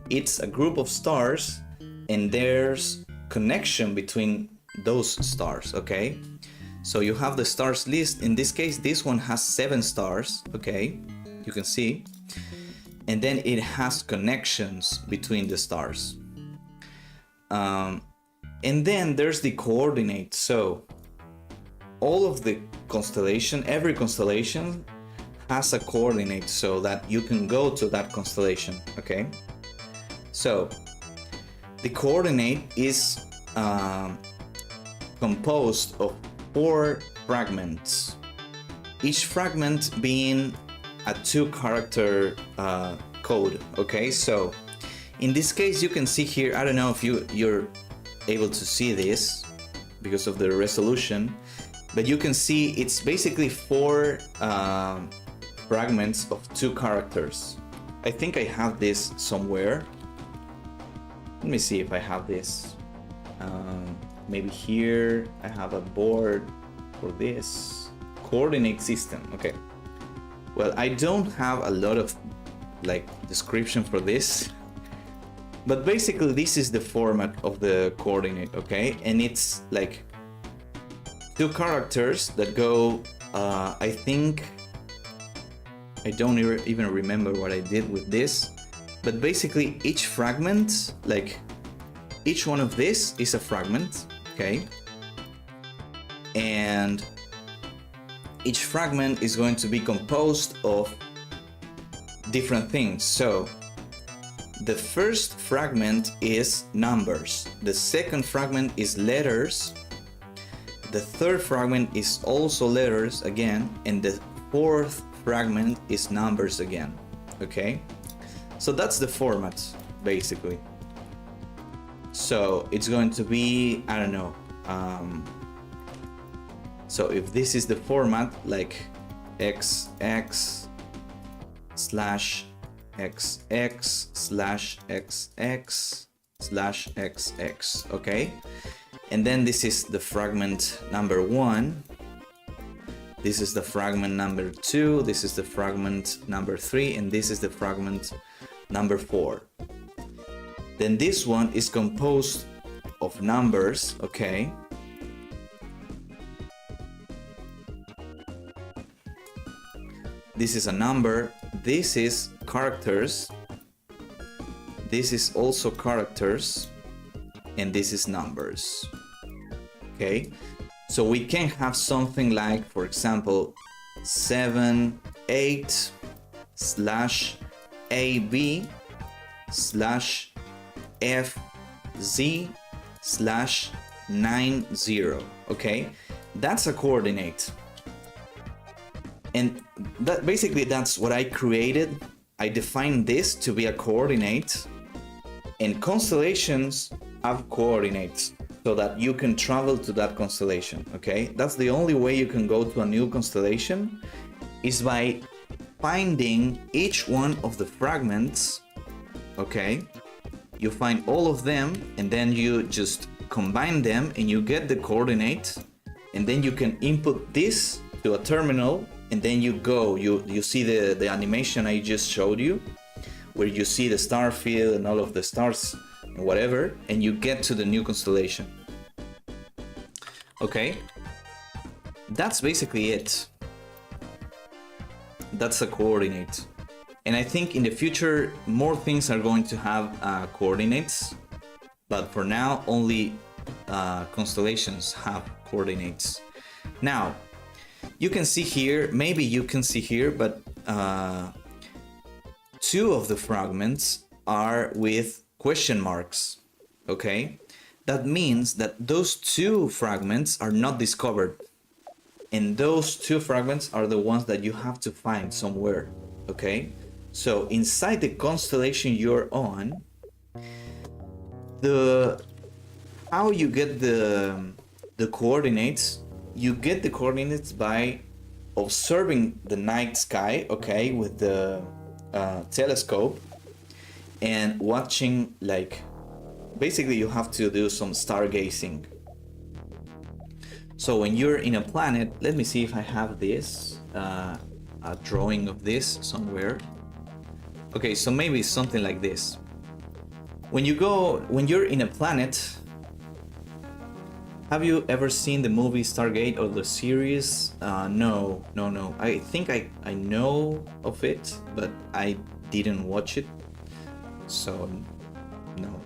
It's a group of stars, and there's connection between those stars, okay? So you have the stars list. In this case, this one has 7 stars, okay? You can see. And then it has connections between the stars. And then there's the coordinates. So all of the constellation, every constellation has a coordinate so that you can go to that constellation, okay? So the coordinate is composed of 4 fragments, each fragment being a 2-character code, okay? So in this case, you can see here, I don't know if you're able to see this because of the resolution, but you can see it's basically 4 fragments of 2 characters. I think I have this somewhere. Let me see if I have this. Maybe here I have a board for this coordinate system. Okay. Well, I don't have a lot of like description for this, but basically this is the format of the coordinate, okay? And it's like 2 characters that go, I think, I don't even remember what I did with this, but basically each fragment, like each one of this is a fragment, okay? And each fragment is going to be composed of different things. So the first fragment is numbers, the second fragment is letters, the third fragment is also letters again, and the fourth fragment is numbers again, okay? So that's the format, basically. So it's going to be, I don't know, so if this is the format, like XX/, xx slash xx slash xx, okay? And then this is the fragment number 1. This is the fragment number 2. This is the fragment number 3. And this is the fragment number 4. Then this one is composed of numbers, okay? This is a number. This is characters. This is also characters. And this is numbers. Okay? So we can have something like, for example, 78 slash AB slash FZ slash 90. Okay? That's a coordinate. And that basically that's what I created. I defined this to be a coordinate, and constellations have coordinates so that you can travel to that constellation, okay? That's the only way you can go to a new constellation, is by finding each one of the fragments, okay? You find all of them and then you just combine them and you get the coordinate, and then you can input this to a terminal. And then you go, you see the animation I just showed you, where you see the star field and all of the stars and whatever, and you get to the new constellation. Okay? That's basically it. That's a coordinate. And I think in the future, more things are going to have coordinates, but for now, only constellations have coordinates. Now, you can see here, maybe you can see here, but 2 of the fragments are with question marks, okay? That means that those 2 fragments are not discovered. And those 2 fragments are the ones that you have to find somewhere, okay? So inside the constellation you're on, how you get the coordinates, you get the coordinates by observing the night sky, okay, with the telescope, and watching, like, basically you have to do some stargazing. So when you're in a planet, let me see if I have this, a drawing of this somewhere. Okay, so maybe something like this. When you're in a planet, have you ever seen the movie Stargate or the series? No. I think I know of it, but I didn't watch it, so no.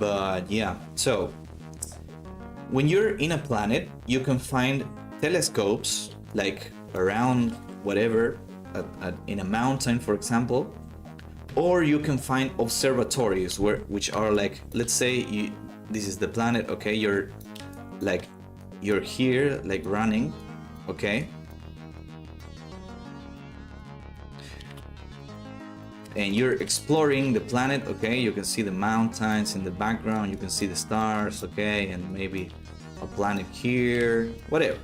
But yeah, so when you're in a planet, you can find telescopes, like around whatever, in a mountain, for example, or you can find observatories which are like, let's say this is the planet, okay, you're here, like running, okay? And you're exploring the planet, okay? You can see the mountains in the background, you can see the stars, okay? And maybe a planet here, whatever.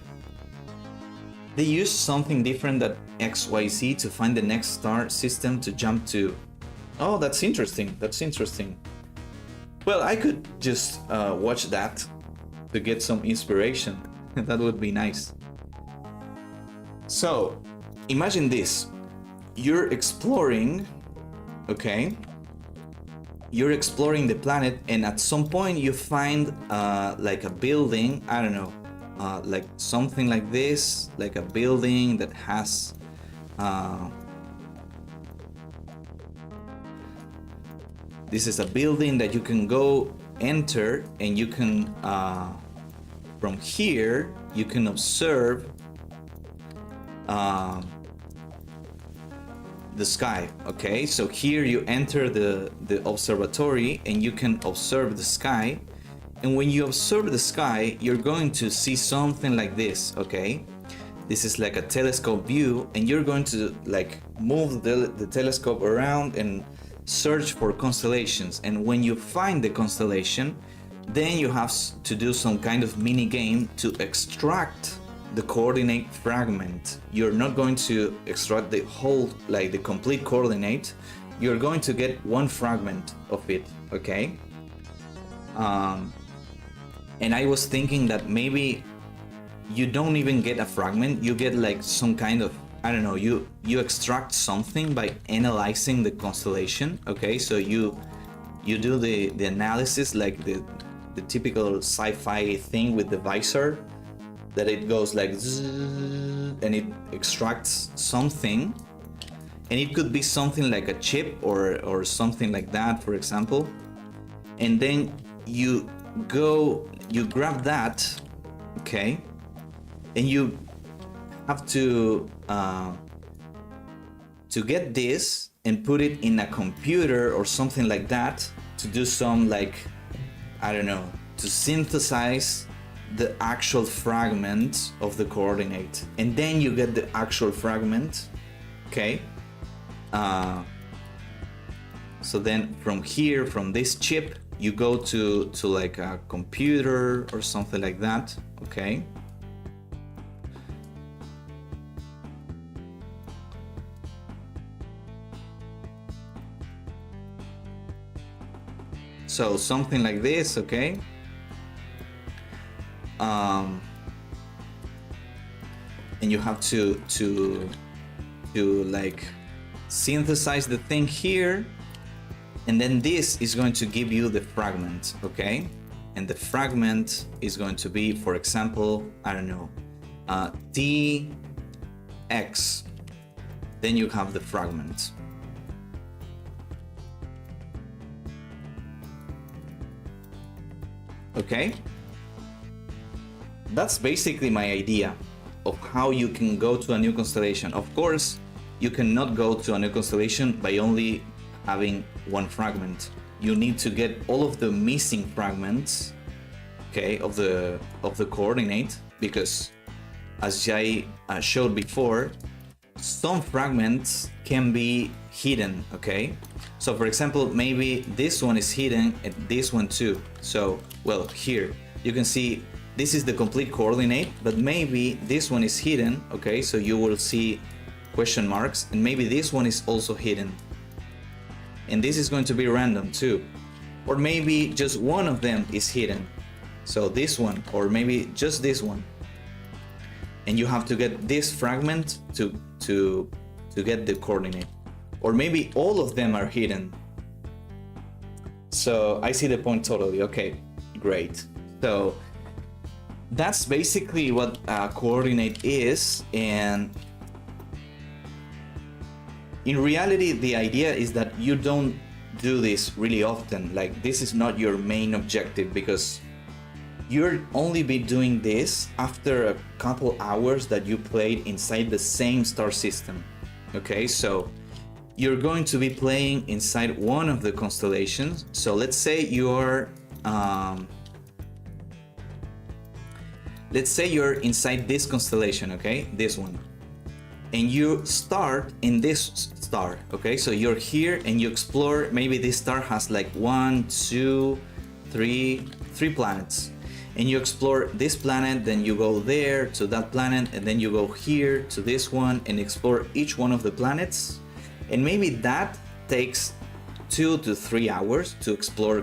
They use something different than XYZ to find the next star system to jump to. Oh, that's interesting, that's interesting. Well, I could just watch that to get some inspiration. That would be nice. So imagine this, you're exploring, okay, you're exploring the planet, and at some point you find like a building, I don't know, like something like this, like a building that has this is a building that you can go enter, and you can from here you can observe the sky, okay? So here you enter the observatory and you can observe the sky, and when you observe the sky you're going to see something like this, okay? This is like a telescope view, and you're going to like move the telescope around and search for constellations, and when you find the constellation, then you have to do some kind of mini game to extract the coordinate fragment. You're not going to extract the whole, like the complete coordinate. you're going to get one fragment of it, okay? And I was thinking that maybe you don't even get a fragment, you get like some kind of, I don't know, you extract something by analyzing the constellation, okay? So you do the analysis, like the typical sci-fi thing with the visor, that it goes like zzz, and it extracts something, and it could be something like a chip or something like that, for example. And then you grab that, okay, and you have to get this and put it in a computer or something like that to do some, like, I don't know, to synthesize the actual fragment of the coordinate, and then you get the actual fragment, okay? So then from here, from this chip, you go to like a computer or something like that, okay? So something like this, okay? And you have to like synthesize the thing here, and then this is going to give you the fragment, okay? And the fragment is going to be, for example, I don't know, TX. Then you have the fragment. Okay? That's basically my idea of how you can go to a new constellation. Of course, you cannot go to a new constellation by only having one fragment. You need to get all of the missing fragments, okay, of the coordinate, because as I showed before, some fragments can be hidden, okay? So for example, maybe this one is hidden and this one too. So, well, here you can see this is the complete coordinate, but maybe this one is hidden, okay? So you will see question marks, and maybe this one is also hidden. And this is going to be random too. Or maybe just one of them is hidden. So this one, or maybe just this one. And you have to get this fragment to get the coordinate. Or maybe all of them are hidden. So I see the point totally. Okay, great. So that's basically what a coordinate is. And in reality, the idea is that you don't do this really often. Like, this is not your main objective, because you'll only be doing this after a couple hours that you played inside the same star system. Okay, so you're going to be playing inside one of the constellations. So let's say you're inside this constellation, okay, this one, and you start in this star, okay? So you're here and you explore. Maybe this star has like 1, 2, 3 planets, and you explore this planet, then you go there to that planet, and then you go here to this one and explore each one of the planets. And maybe that takes 2 to 3 hours to explore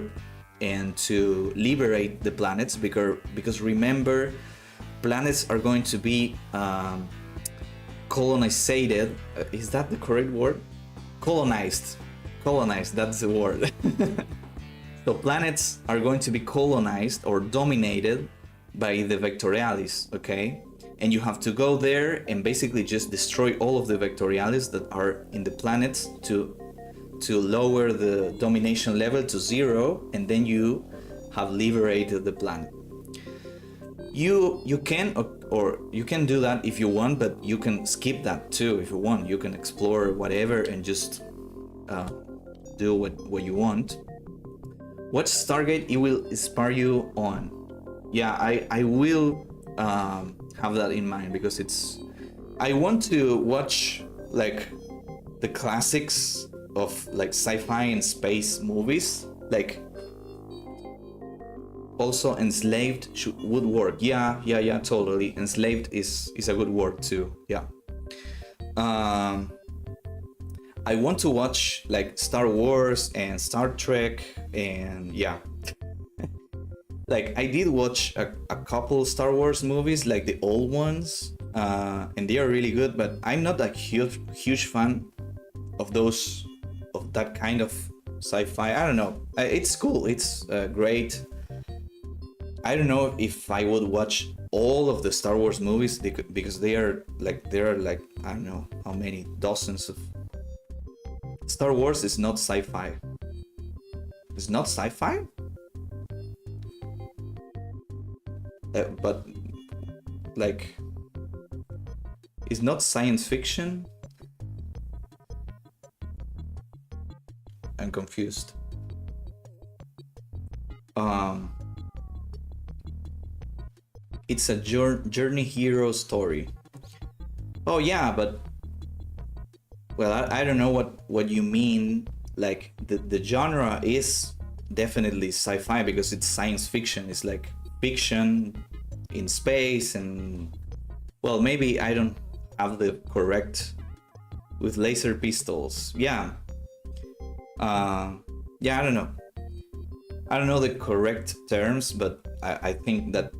and to liberate the planets, because remember, planets are going to be colonized. Is that the correct word? Colonized, that's the word. So planets are going to be colonized or dominated by the Vectorialis, okay? And you have to go there and basically just destroy all of the Vectorialis that are in the planets to lower the domination level to 0, and then you have liberated the planet. You can do that if you want, but you can skip that too if you want. You can explore whatever and just do what you want. What Stargate it will inspire you on? Yeah, I will have that in mind, because I want to watch like the classics of like sci-fi and space movies. Like, also Enslaved would work. Yeah, totally. Enslaved is a good word too. Yeah. I want to watch like Star Wars and Star Trek, and yeah. Like I did watch a couple Star Wars movies, like the old ones, and they are really good. But I'm not a huge fan of that kind of sci-fi. I don't know. It's cool. It's great. I don't know if I would watch all of the Star Wars movies because there are like I don't know how many dozens of. Star Wars is not sci-fi. It's not sci-fi? But like it's not science fiction. I'm confused. It's a journey hero story. Oh yeah, but well, I don't know what you mean. Like the genre is definitely sci-fi because it's science fiction. It's like fiction in space, and well, maybe I don't have the correct with laser pistols. Yeah. Yeah, I don't know the correct terms, but I think that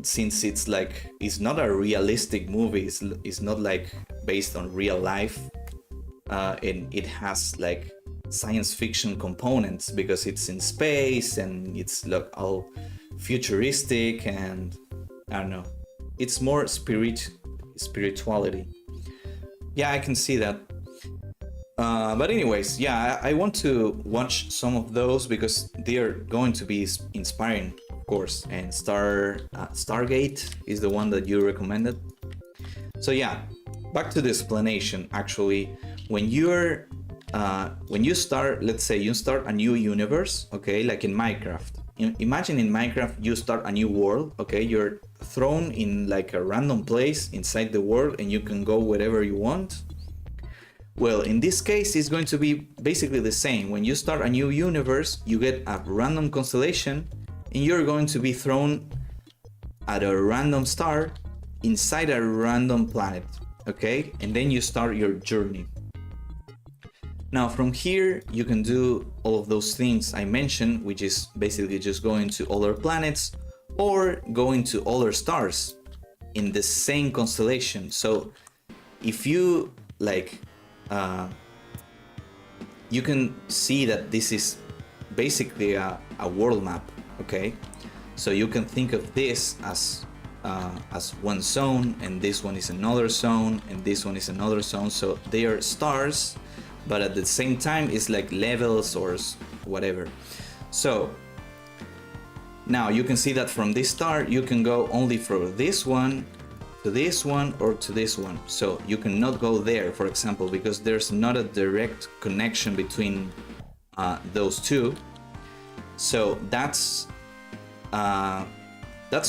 since it's like it's not a realistic movie, it's not like based on real life, and it has like science fiction components because it's in space and it's like all futuristic, and I don't know, it's more spirituality. Yeah, I can see that. But anyways, yeah, I want to watch some of those because they are going to be inspiring, of course. And Stargate is the one that you recommended. So yeah, back to the explanation. Actually, when you start, let's say you start a new universe, okay, like in Minecraft. Imagine in Minecraft you start a new world, okay? You're thrown in like a random place inside the world, and you can go wherever you want. Well, in this case, it's going to be basically the same. When you start a new universe, you get a random constellation, and you're going to be thrown at a random star inside a random planet, okay? And then you start your journey. Now, from here, you can do all of those things I mentioned, which is basically just going to other planets or going to other stars in the same constellation. So if you like, you can see that this is basically a world map, okay? So you can think of this as one zone, and this one is another zone, and this one is another zone. So they are stars, but at the same time it's like levels or whatever. So now you can see that from this star you can go only from this one to this one or to this one. So you cannot go there, for example, because there's not a direct connection between those two. So that's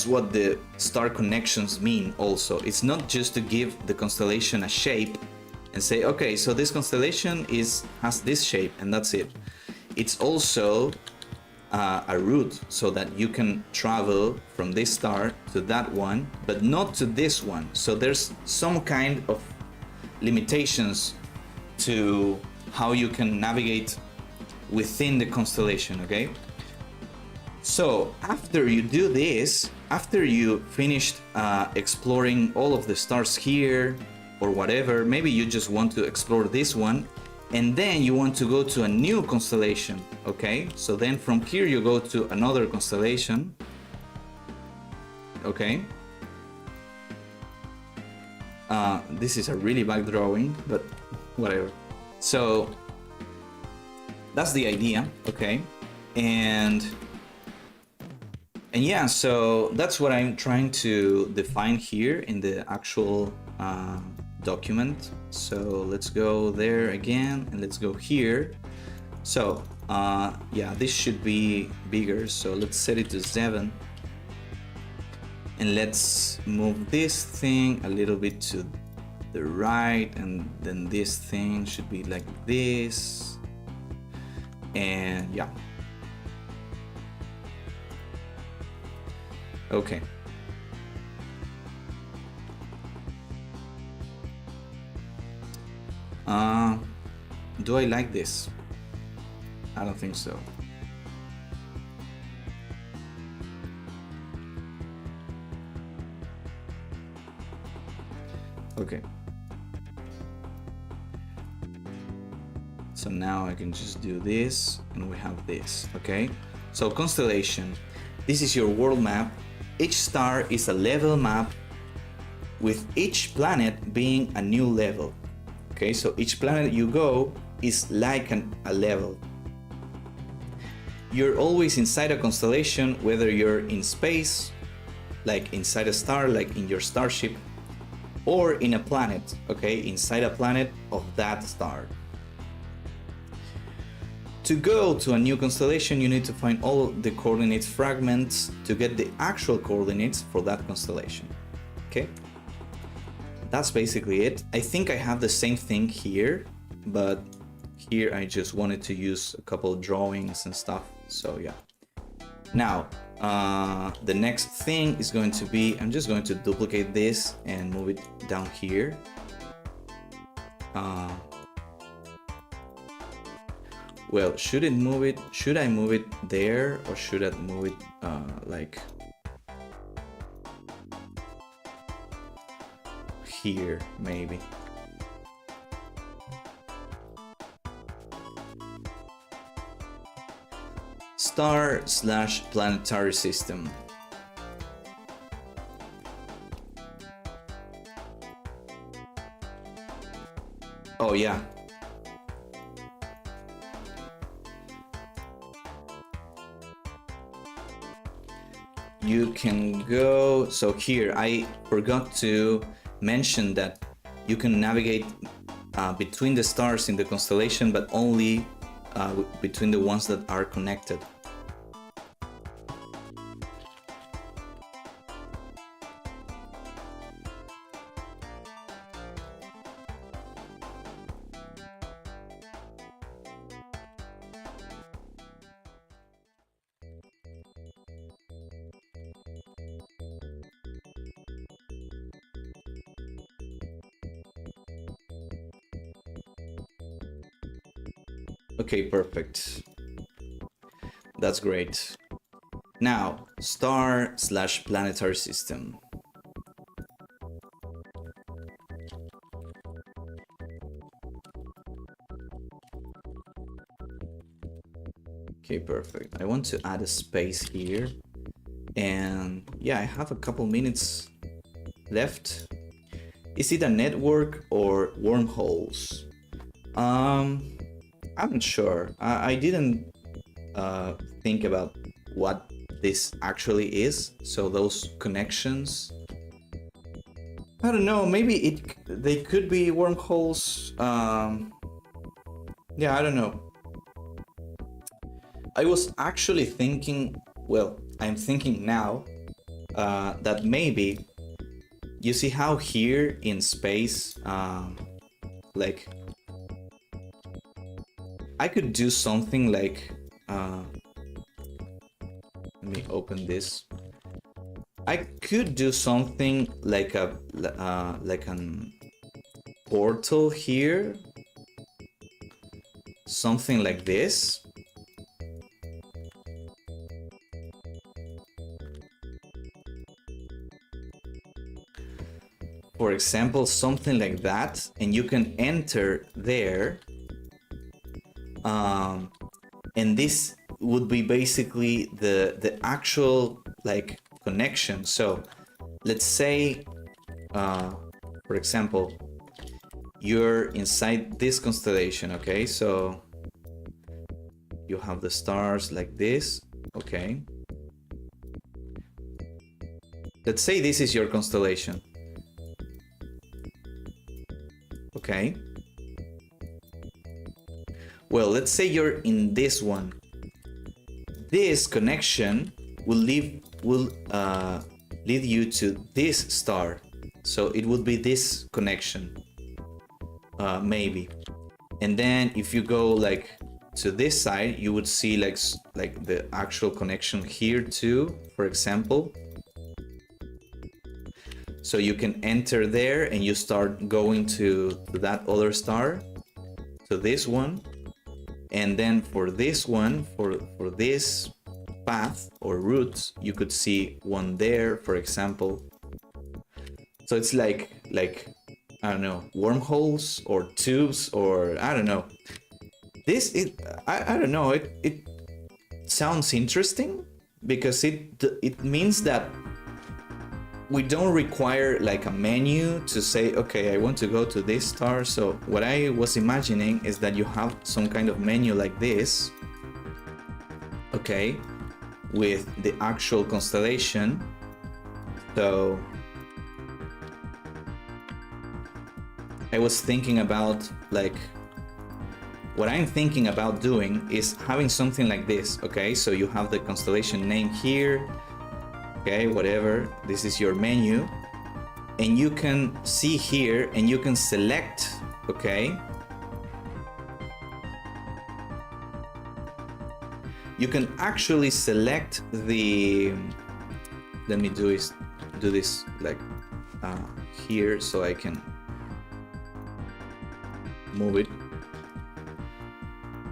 what the star connections mean also. It's not just to give the constellation a shape and say, okay, so this constellation has this shape and that's it. It's also a route so that you can travel from this star to that one, but not to this one. So there's some kind of limitations to how you can navigate within the constellation, okay? So after you do this, after you finished exploring all of the stars here or whatever, maybe you just want to explore this one, and then you want to go to a new constellation, okay? So then from here you go to another constellation, okay? This is a really bad drawing, but whatever. So that's the idea, okay? And yeah, so that's what I'm trying to define here in the actual document. So let's go there again, and let's go here. So yeah, this should be bigger, so let's set it to 7, and let's move this thing a little bit to the right, and then this thing should be like this, and yeah. Okay. Do I like this? I don't think so. Okay. So now I can just do this and we have this, okay? So constellation, this is your world map. Each star is a level map with each planet being a new level. Okay, so each planet you go is like a level. You're always inside a constellation, whether you're in space, like inside a star, like in your starship, or in a planet, okay, inside a planet of that star. To go to a new constellation, you need to find all the coordinate fragments to get the actual coordinates for that constellation, okay? That's basically it. I think I have the same thing here, but here I just wanted to use a couple of drawings and stuff, so yeah. Now, the next thing is going to be, I'm just going to duplicate this and move it down here. Well, should I move it there, or should I move it like here, maybe? Star/planetary system. Oh yeah. You can go, so here I forgot to mention that you can navigate between the stars in the constellation, but only between the ones that are connected. Okay, perfect. That's great. Now, star/planetary system. Okay, perfect. I want to add a space here. And yeah, I have a couple minutes left. Is it a network or wormholes? I'm not sure. I didn't think about what this actually is. So those connections, I don't know. Maybe they could be wormholes. Yeah, I don't know. I was actually thinking. Well, I'm thinking now that maybe you see how here in space, like. I could do something like, let me open this. I could do something like an portal here, something like this. For example, something like that, and you can enter there. And this would be basically the actual like connection. So let's say, for example, you're inside this constellation, okay? So you have the stars like this, okay? Let's say this is your constellation, okay? Well, let's say you're in this one. This connection will lead you to this star. So it would be this connection, maybe. And then if you go like to this side, you would see like the actual connection here too, for example. So you can enter there and you start going to that other star. to this one, and then for this one, for this path or route, you could see one there, for example. So it's like I don't know, wormholes or tubes, or I don't know. I don't know, it sounds interesting because it means that we don't require like a menu to say, okay, I want to go to this star. So what I was imagining is that you have some kind of menu like this, okay, with the actual constellation. So I was thinking about, like, what I'm thinking about doing is having something like this, okay? So you have the constellation name here, okay, whatever, this is your menu, and you can see here and you can select, okay? You can actually select the, let me do this like here so I can move it.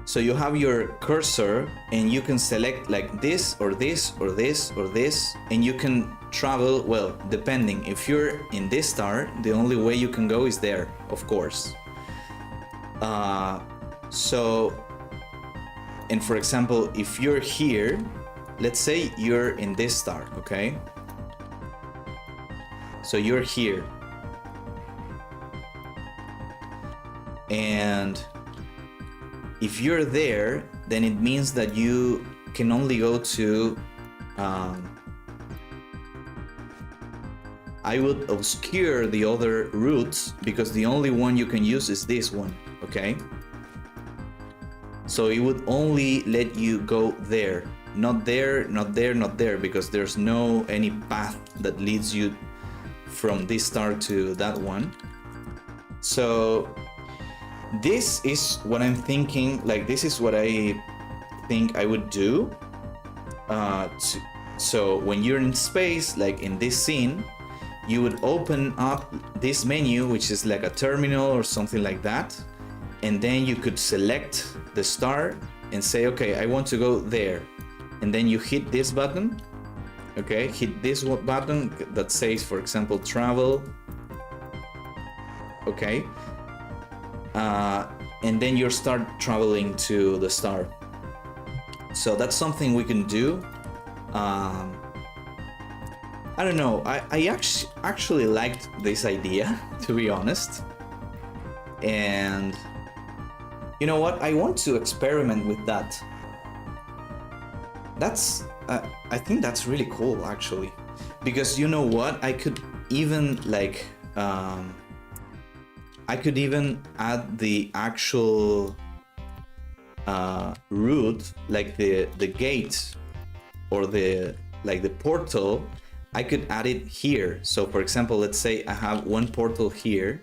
So you have your cursor and you can select like this or this or this or this, and you can travel, well, depending. If you're in this star, the only way you can go is there, of course. And for example, if you're here, let's say you're in this star, okay? So you're here. And if you're there, then it means that you can only go to, I would obscure the other routes because the only one you can use is this one, okay? So it would only let you go there, not there, not there, not there, because there's no any path that leads you from this star to that one. So this is what I'm thinking, like this is what I think I would do. So when you're in space, like in this scene, you would open up this menu, which is like a terminal or something like that. And then you could select the star and say, okay, I want to go there. And then you hit this button, okay? Hit this button that says, for example, travel, okay? And then you start traveling to the star. So that's something we can do. I don't know, I actually liked this idea, to be honest. And you know what? I want to experiment with that. That's, I think that's really cool, actually. Because you know what? I could even like, I could even add the actual route, like the gate or the portal. I could add it here. So for example, let's say I have one portal here,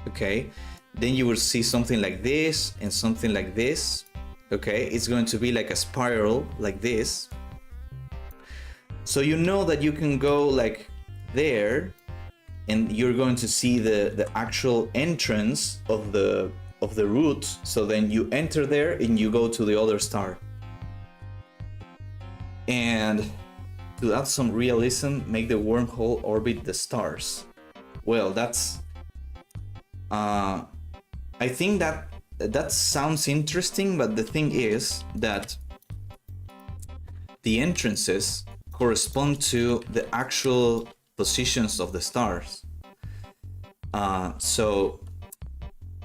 okay? Then you will see something like this and something like this, okay? It's going to be like a spiral like this. So you know that you can go like there and you're going to see the actual entrance of the route. So then you enter there and you go to the other star. And to add some realism, make the wormhole orbit the stars. Well, that's I think that sounds interesting, but the thing is that the entrances correspond to the actual positions of the stars. So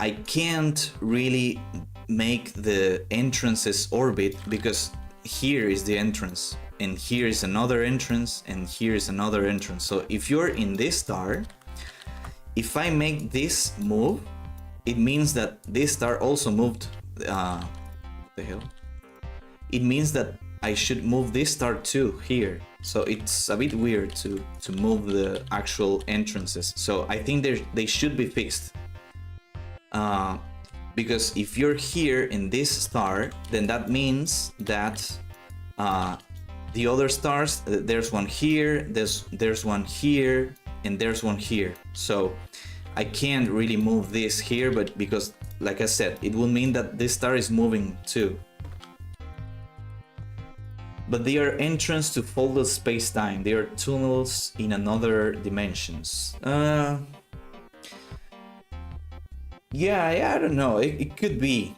I can't really make the entrances orbit because here is the entrance and here is another entrance and here is another entrance. So if you're in this star, if I make this move, it means that this star also moved. The hell? It means that I should move this star too here. So it's a bit weird to move the actual entrances. So I think they should be fixed. Because if you're here in this star, then that means that the other stars, there's one here, there's one here, and there's one here. So I can't really move this here, but because like I said, it will mean that this star is moving too. But they are entrance to folded space-time. They are tunnels in another dimensions. Yeah, I don't know. It could be,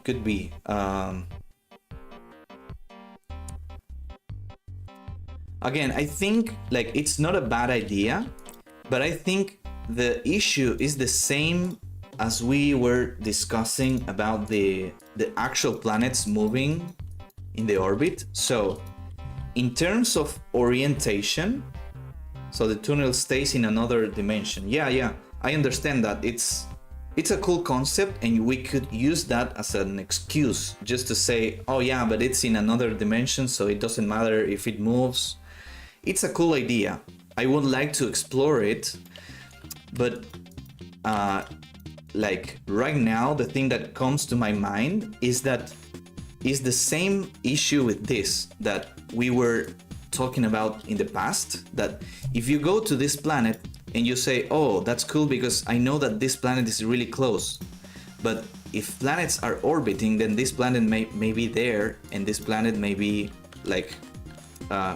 Again, I think like it's not a bad idea, but I think the issue is the same as we were discussing about the actual planets moving in the orbit. So in terms of orientation, so the tunnel stays in another dimension. Yeah, I understand that. It's a cool concept, and we could use that as an excuse just to say, oh yeah, but it's in another dimension, so it doesn't matter if it moves. It's a cool idea. I would like to explore it, but like right now, the thing that comes to my mind is that is the same issue with this that we were talking about in the past, that if you go to this planet and you say, oh, that's cool because I know that this planet is really close, but if planets are orbiting, then this planet may be there and this planet may be like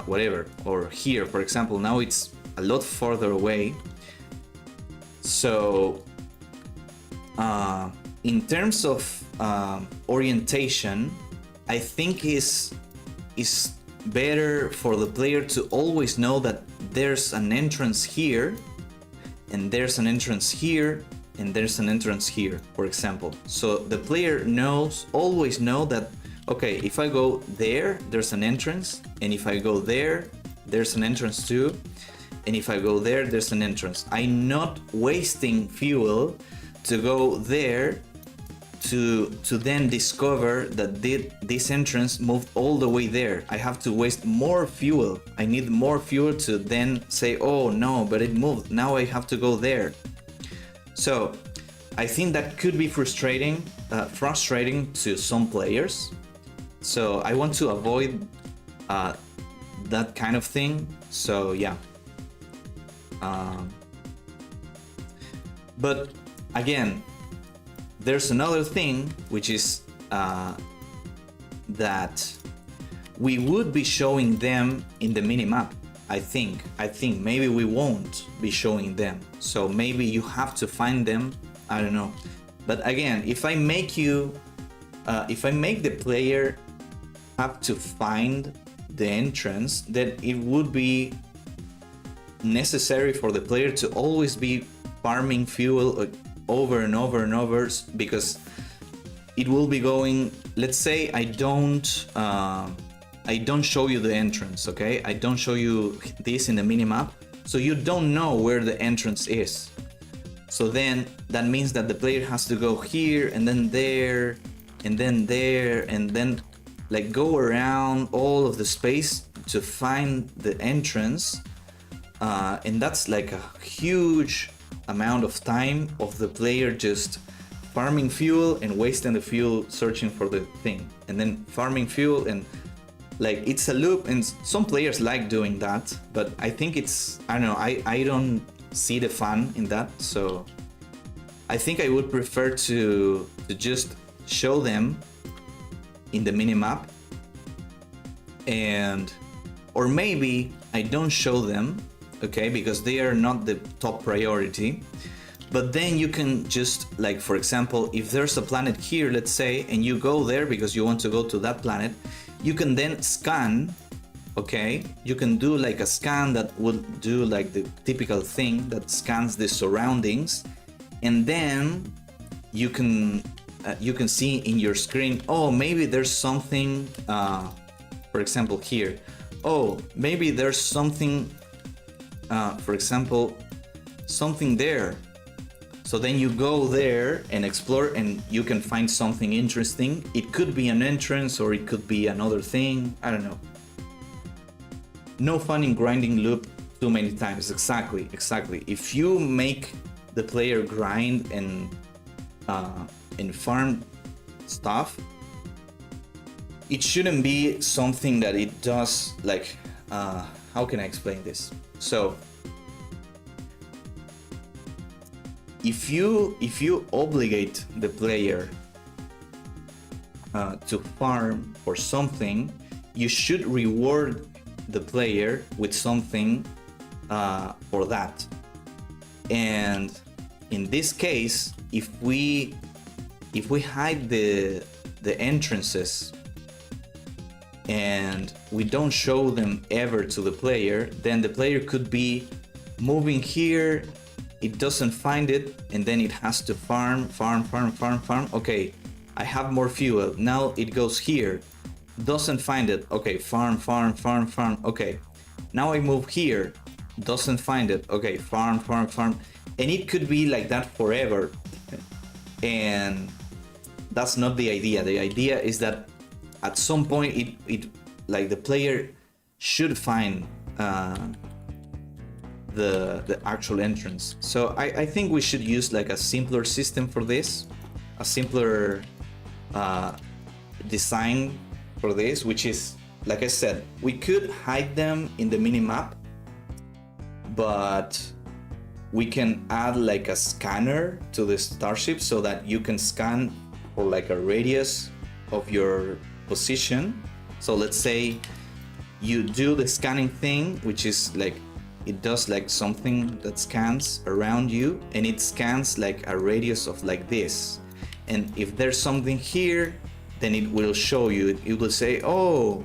whatever, or here, for example. Now it's a lot farther away. So in terms of orientation, I think is better for the player to always know that there's an entrance here, and there's an entrance here, and there's an entrance here, for example. So the player always know that, okay, if I go there, there's an entrance, and if I go there, there's an entrance too, and if I go there, there's an entrance. I'm not wasting fuel to go there to then discover that this entrance moved all the way there. I have to waste more fuel. I need more fuel to then say, oh no, but it moved. Now I have to go there. So I think that could be frustrating to some players. So I want to avoid that kind of thing. So yeah. But again, there's another thing, which is that we would be showing them in the minimap. I think maybe we won't be showing them. So maybe you have to find them. I don't know. But again, if I make the player have to find the entrance, then it would be necessary for the player to always be farming fuel over and over and over, because it will be going, let's say I don't show you the entrance, okay? I don't show you this in the minimap, so you don't know where the entrance is. So then that means that the player has to go here and then there and then there and then like go around all of the space to find the entrance, and that's like a huge amount of time of the player just farming fuel and wasting the fuel searching for the thing, and then farming fuel, and like it's a loop. And some players like doing that, but I think it's, I don't know, I don't see the fun in that. So I think I would prefer to just show them in the minimap, and or maybe I don't show them, okay, because they are not the top priority. But then you can just, like, for example, if there's a planet here, let's say, and you go there because you want to go to that planet, you can then scan, okay? You can do like a scan that would do like the typical thing that scans the surroundings, and then you can see in your screen, oh, maybe there's something, for example, here. Oh, maybe there's something, for example, something there. So then you go there and explore, and you can find something interesting. It could be an entrance, or it could be another thing. I don't know. No fun in grinding loop too many times. Exactly. If you make the player grind and farm stuff, it shouldn't be something that it does like, how can I explain this? So if you obligate the player to farm for something, you should reward the player with something for that. And in this case, if we hide the entrances and we don't show them ever to the player, then the player could be moving here, it doesn't find it, and then it has to farm. Okay, I have more fuel. Now it goes here, doesn't find it. Okay, farm. Okay, now I move here, doesn't find it. Okay, farm. And it could be like that forever. And that's not the idea. The idea is that at some point it like the player should find the actual entrance. So I think we should use like a simpler system for this, a simpler design for this, which is, like I said, we could hide them in the minimap, but we can add like a scanner to the starship so that you can scan for like a radius of your position. So let's say you do the scanning thing, which is like it does like something that scans around you, and it scans like a radius of like this. And if there's something here, then it will show you. It will say, oh,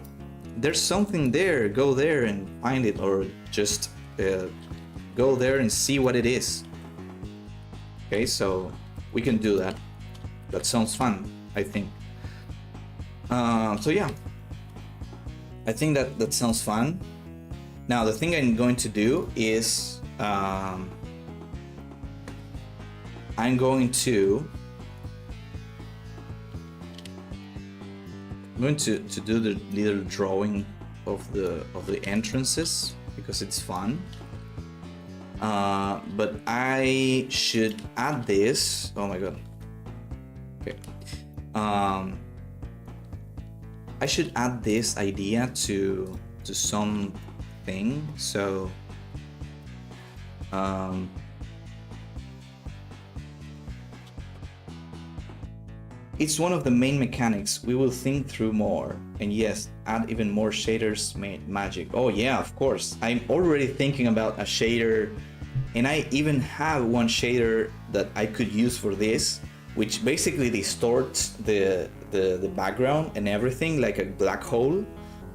there's something there, go there and find it, or just go there and see what it is. Okay, so we can do that. That sounds fun, I think. So yeah, I think that sounds fun. Now the thing I'm going to do is I'm going to do the little drawing of the entrances because it's fun. But I should add this. Oh my god. Okay. I should add this idea to something. So it's one of the main mechanics. We will think through more, and yes, add even more shaders magic. Oh yeah, of course. I'm already thinking about a shader, and I even have one shader that I could use for this, which basically distorts the background and everything like a black hole.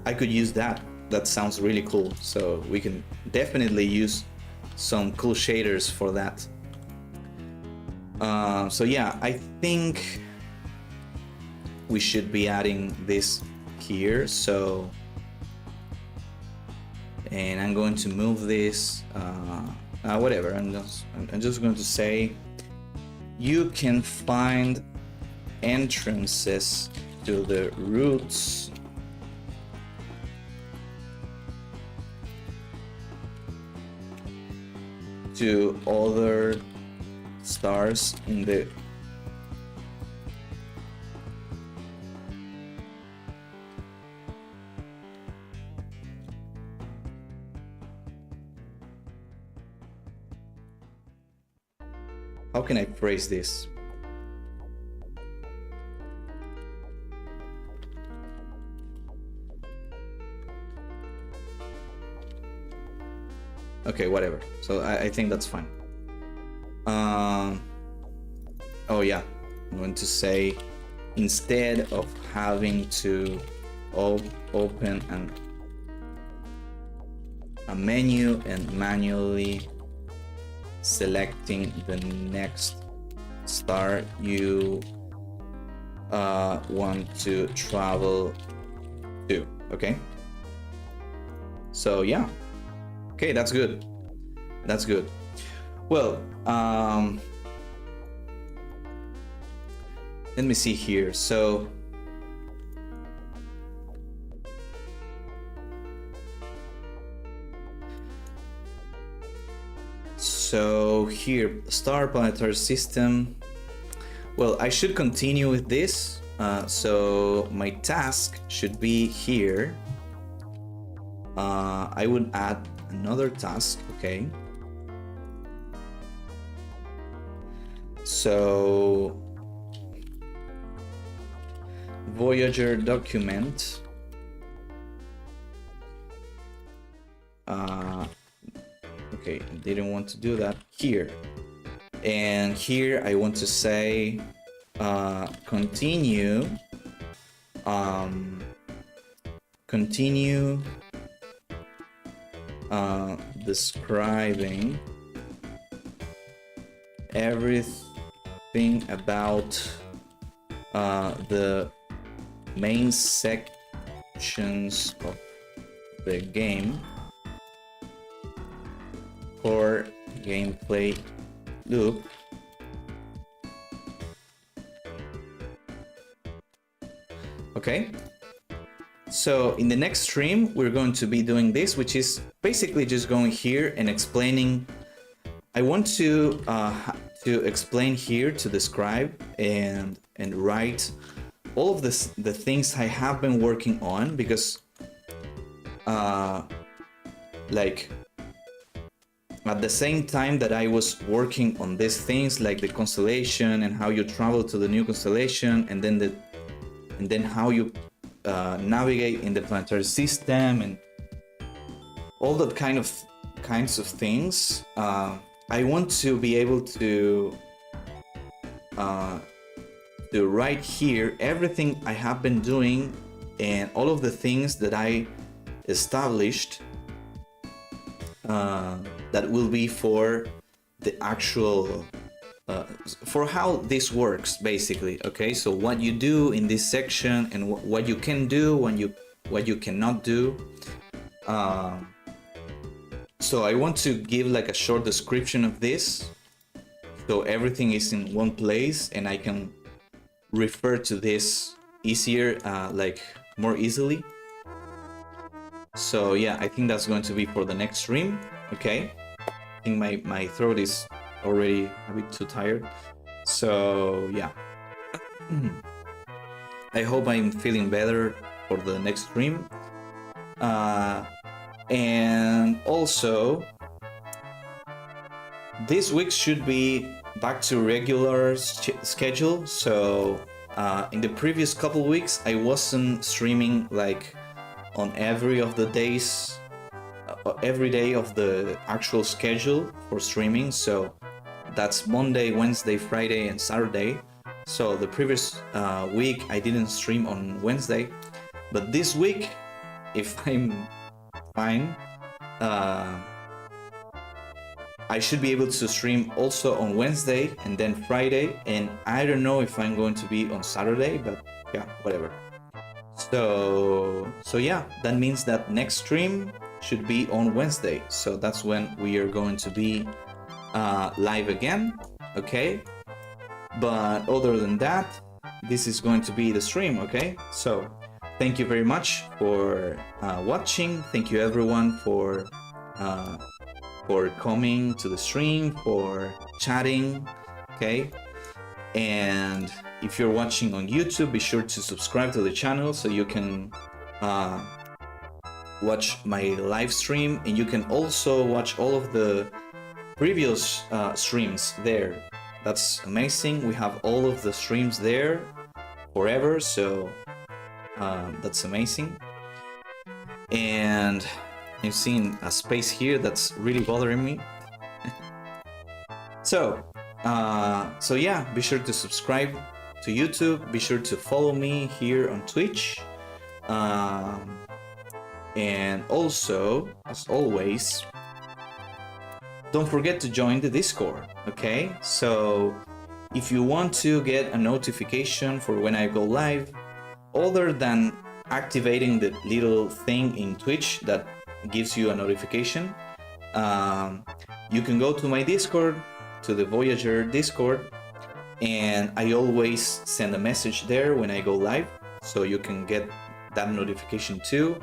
I could use that. That sounds really cool. So we can definitely use some cool shaders for that. So yeah, I think we should be adding this here. So, and I'm going to move this, whatever. I'm just going to say, you can find entrances to the routes to other stars in the how can I phrase this? Okay, whatever. So I think that's fine. Oh yeah, I'm going to say, instead of having to open a menu and manually selecting the next star you want to travel to. Okay, so yeah, okay, that's good. Well, let me see here. So here, star planetary system. Well, I should continue with this. So my task should be here. I would add another task. Okay. So Voyager document. Okay, didn't want to do that here. And here I want to say continue describing everything about the main sections of the game or gameplay loop. Okay, so in the next stream we're going to be doing this, which is basically just going here and explaining. I want to explain here, to describe and write all of the things I have been working on, because like at the same time that I was working on these things, like the constellation and how you travel to the new constellation, and then how you navigate in the planetary system and all that kinds of things. I want to be able to write here everything I have been doing and all of the things that I established that will be for the actual for how this works, basically. Okay, so what you do in this section and what you can do, what you cannot do. So I want to give like a short description of this, so everything is in one place and I can refer to this easier, like more easily. So yeah, I think that's going to be for the next stream. Okay, I think my throat is already a bit too tired. So yeah, I hope I'm feeling better for the next stream. And also, this week should be back to regular schedule. So in the previous couple weeks, I wasn't streaming like on every of the days, every day of the actual schedule for streaming. So that's Monday, Wednesday, Friday, and Saturday. So the previous week I didn't stream on Wednesday, but this week, if I'm fine, I should be able to stream also on Wednesday and then Friday, and I don't know if I'm going to be on Saturday, but yeah, whatever. So yeah, that means that next stream should be on Wednesday. So that's when we are going to be live again. Okay, but other than that, this is going to be the stream. Okay, so thank you very much for watching. Thank you everyone for coming to the stream, for chatting. Okay, and if you're watching on YouTube, be sure to subscribe to the channel so you can watch my live stream, and you can also watch all of the previous streams there. That's amazing. We have all of the streams there forever, so that's amazing. And you've seen a space here that's really bothering me. So yeah, be sure to subscribe to YouTube, be sure to follow me here on Twitch, and also, as always, don't forget to join the Discord. Okay, so if you want to get a notification for when I go live, other than activating the little thing in Twitch that gives you a notification, you can go to my Discord, to the Voyager Discord, and I always send a message there when I go live, so you can get that notification too.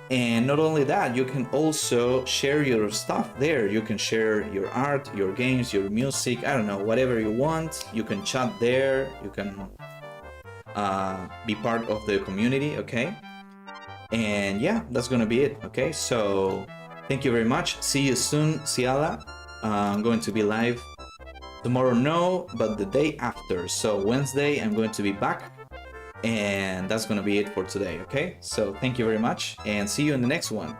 And not only that, you can also share your stuff there. You can share your art, your games, your music, I don't know, whatever you want. You can chat there, you can be part of the community. Okay, and yeah, that's gonna be it. Okay, so thank you very much. See you soon, Ciala. I'm going to be live tomorrow, no, but the day after. So Wednesday I'm going to be back And that's gonna be it for today, okay? So thank you very much and see you in the next one.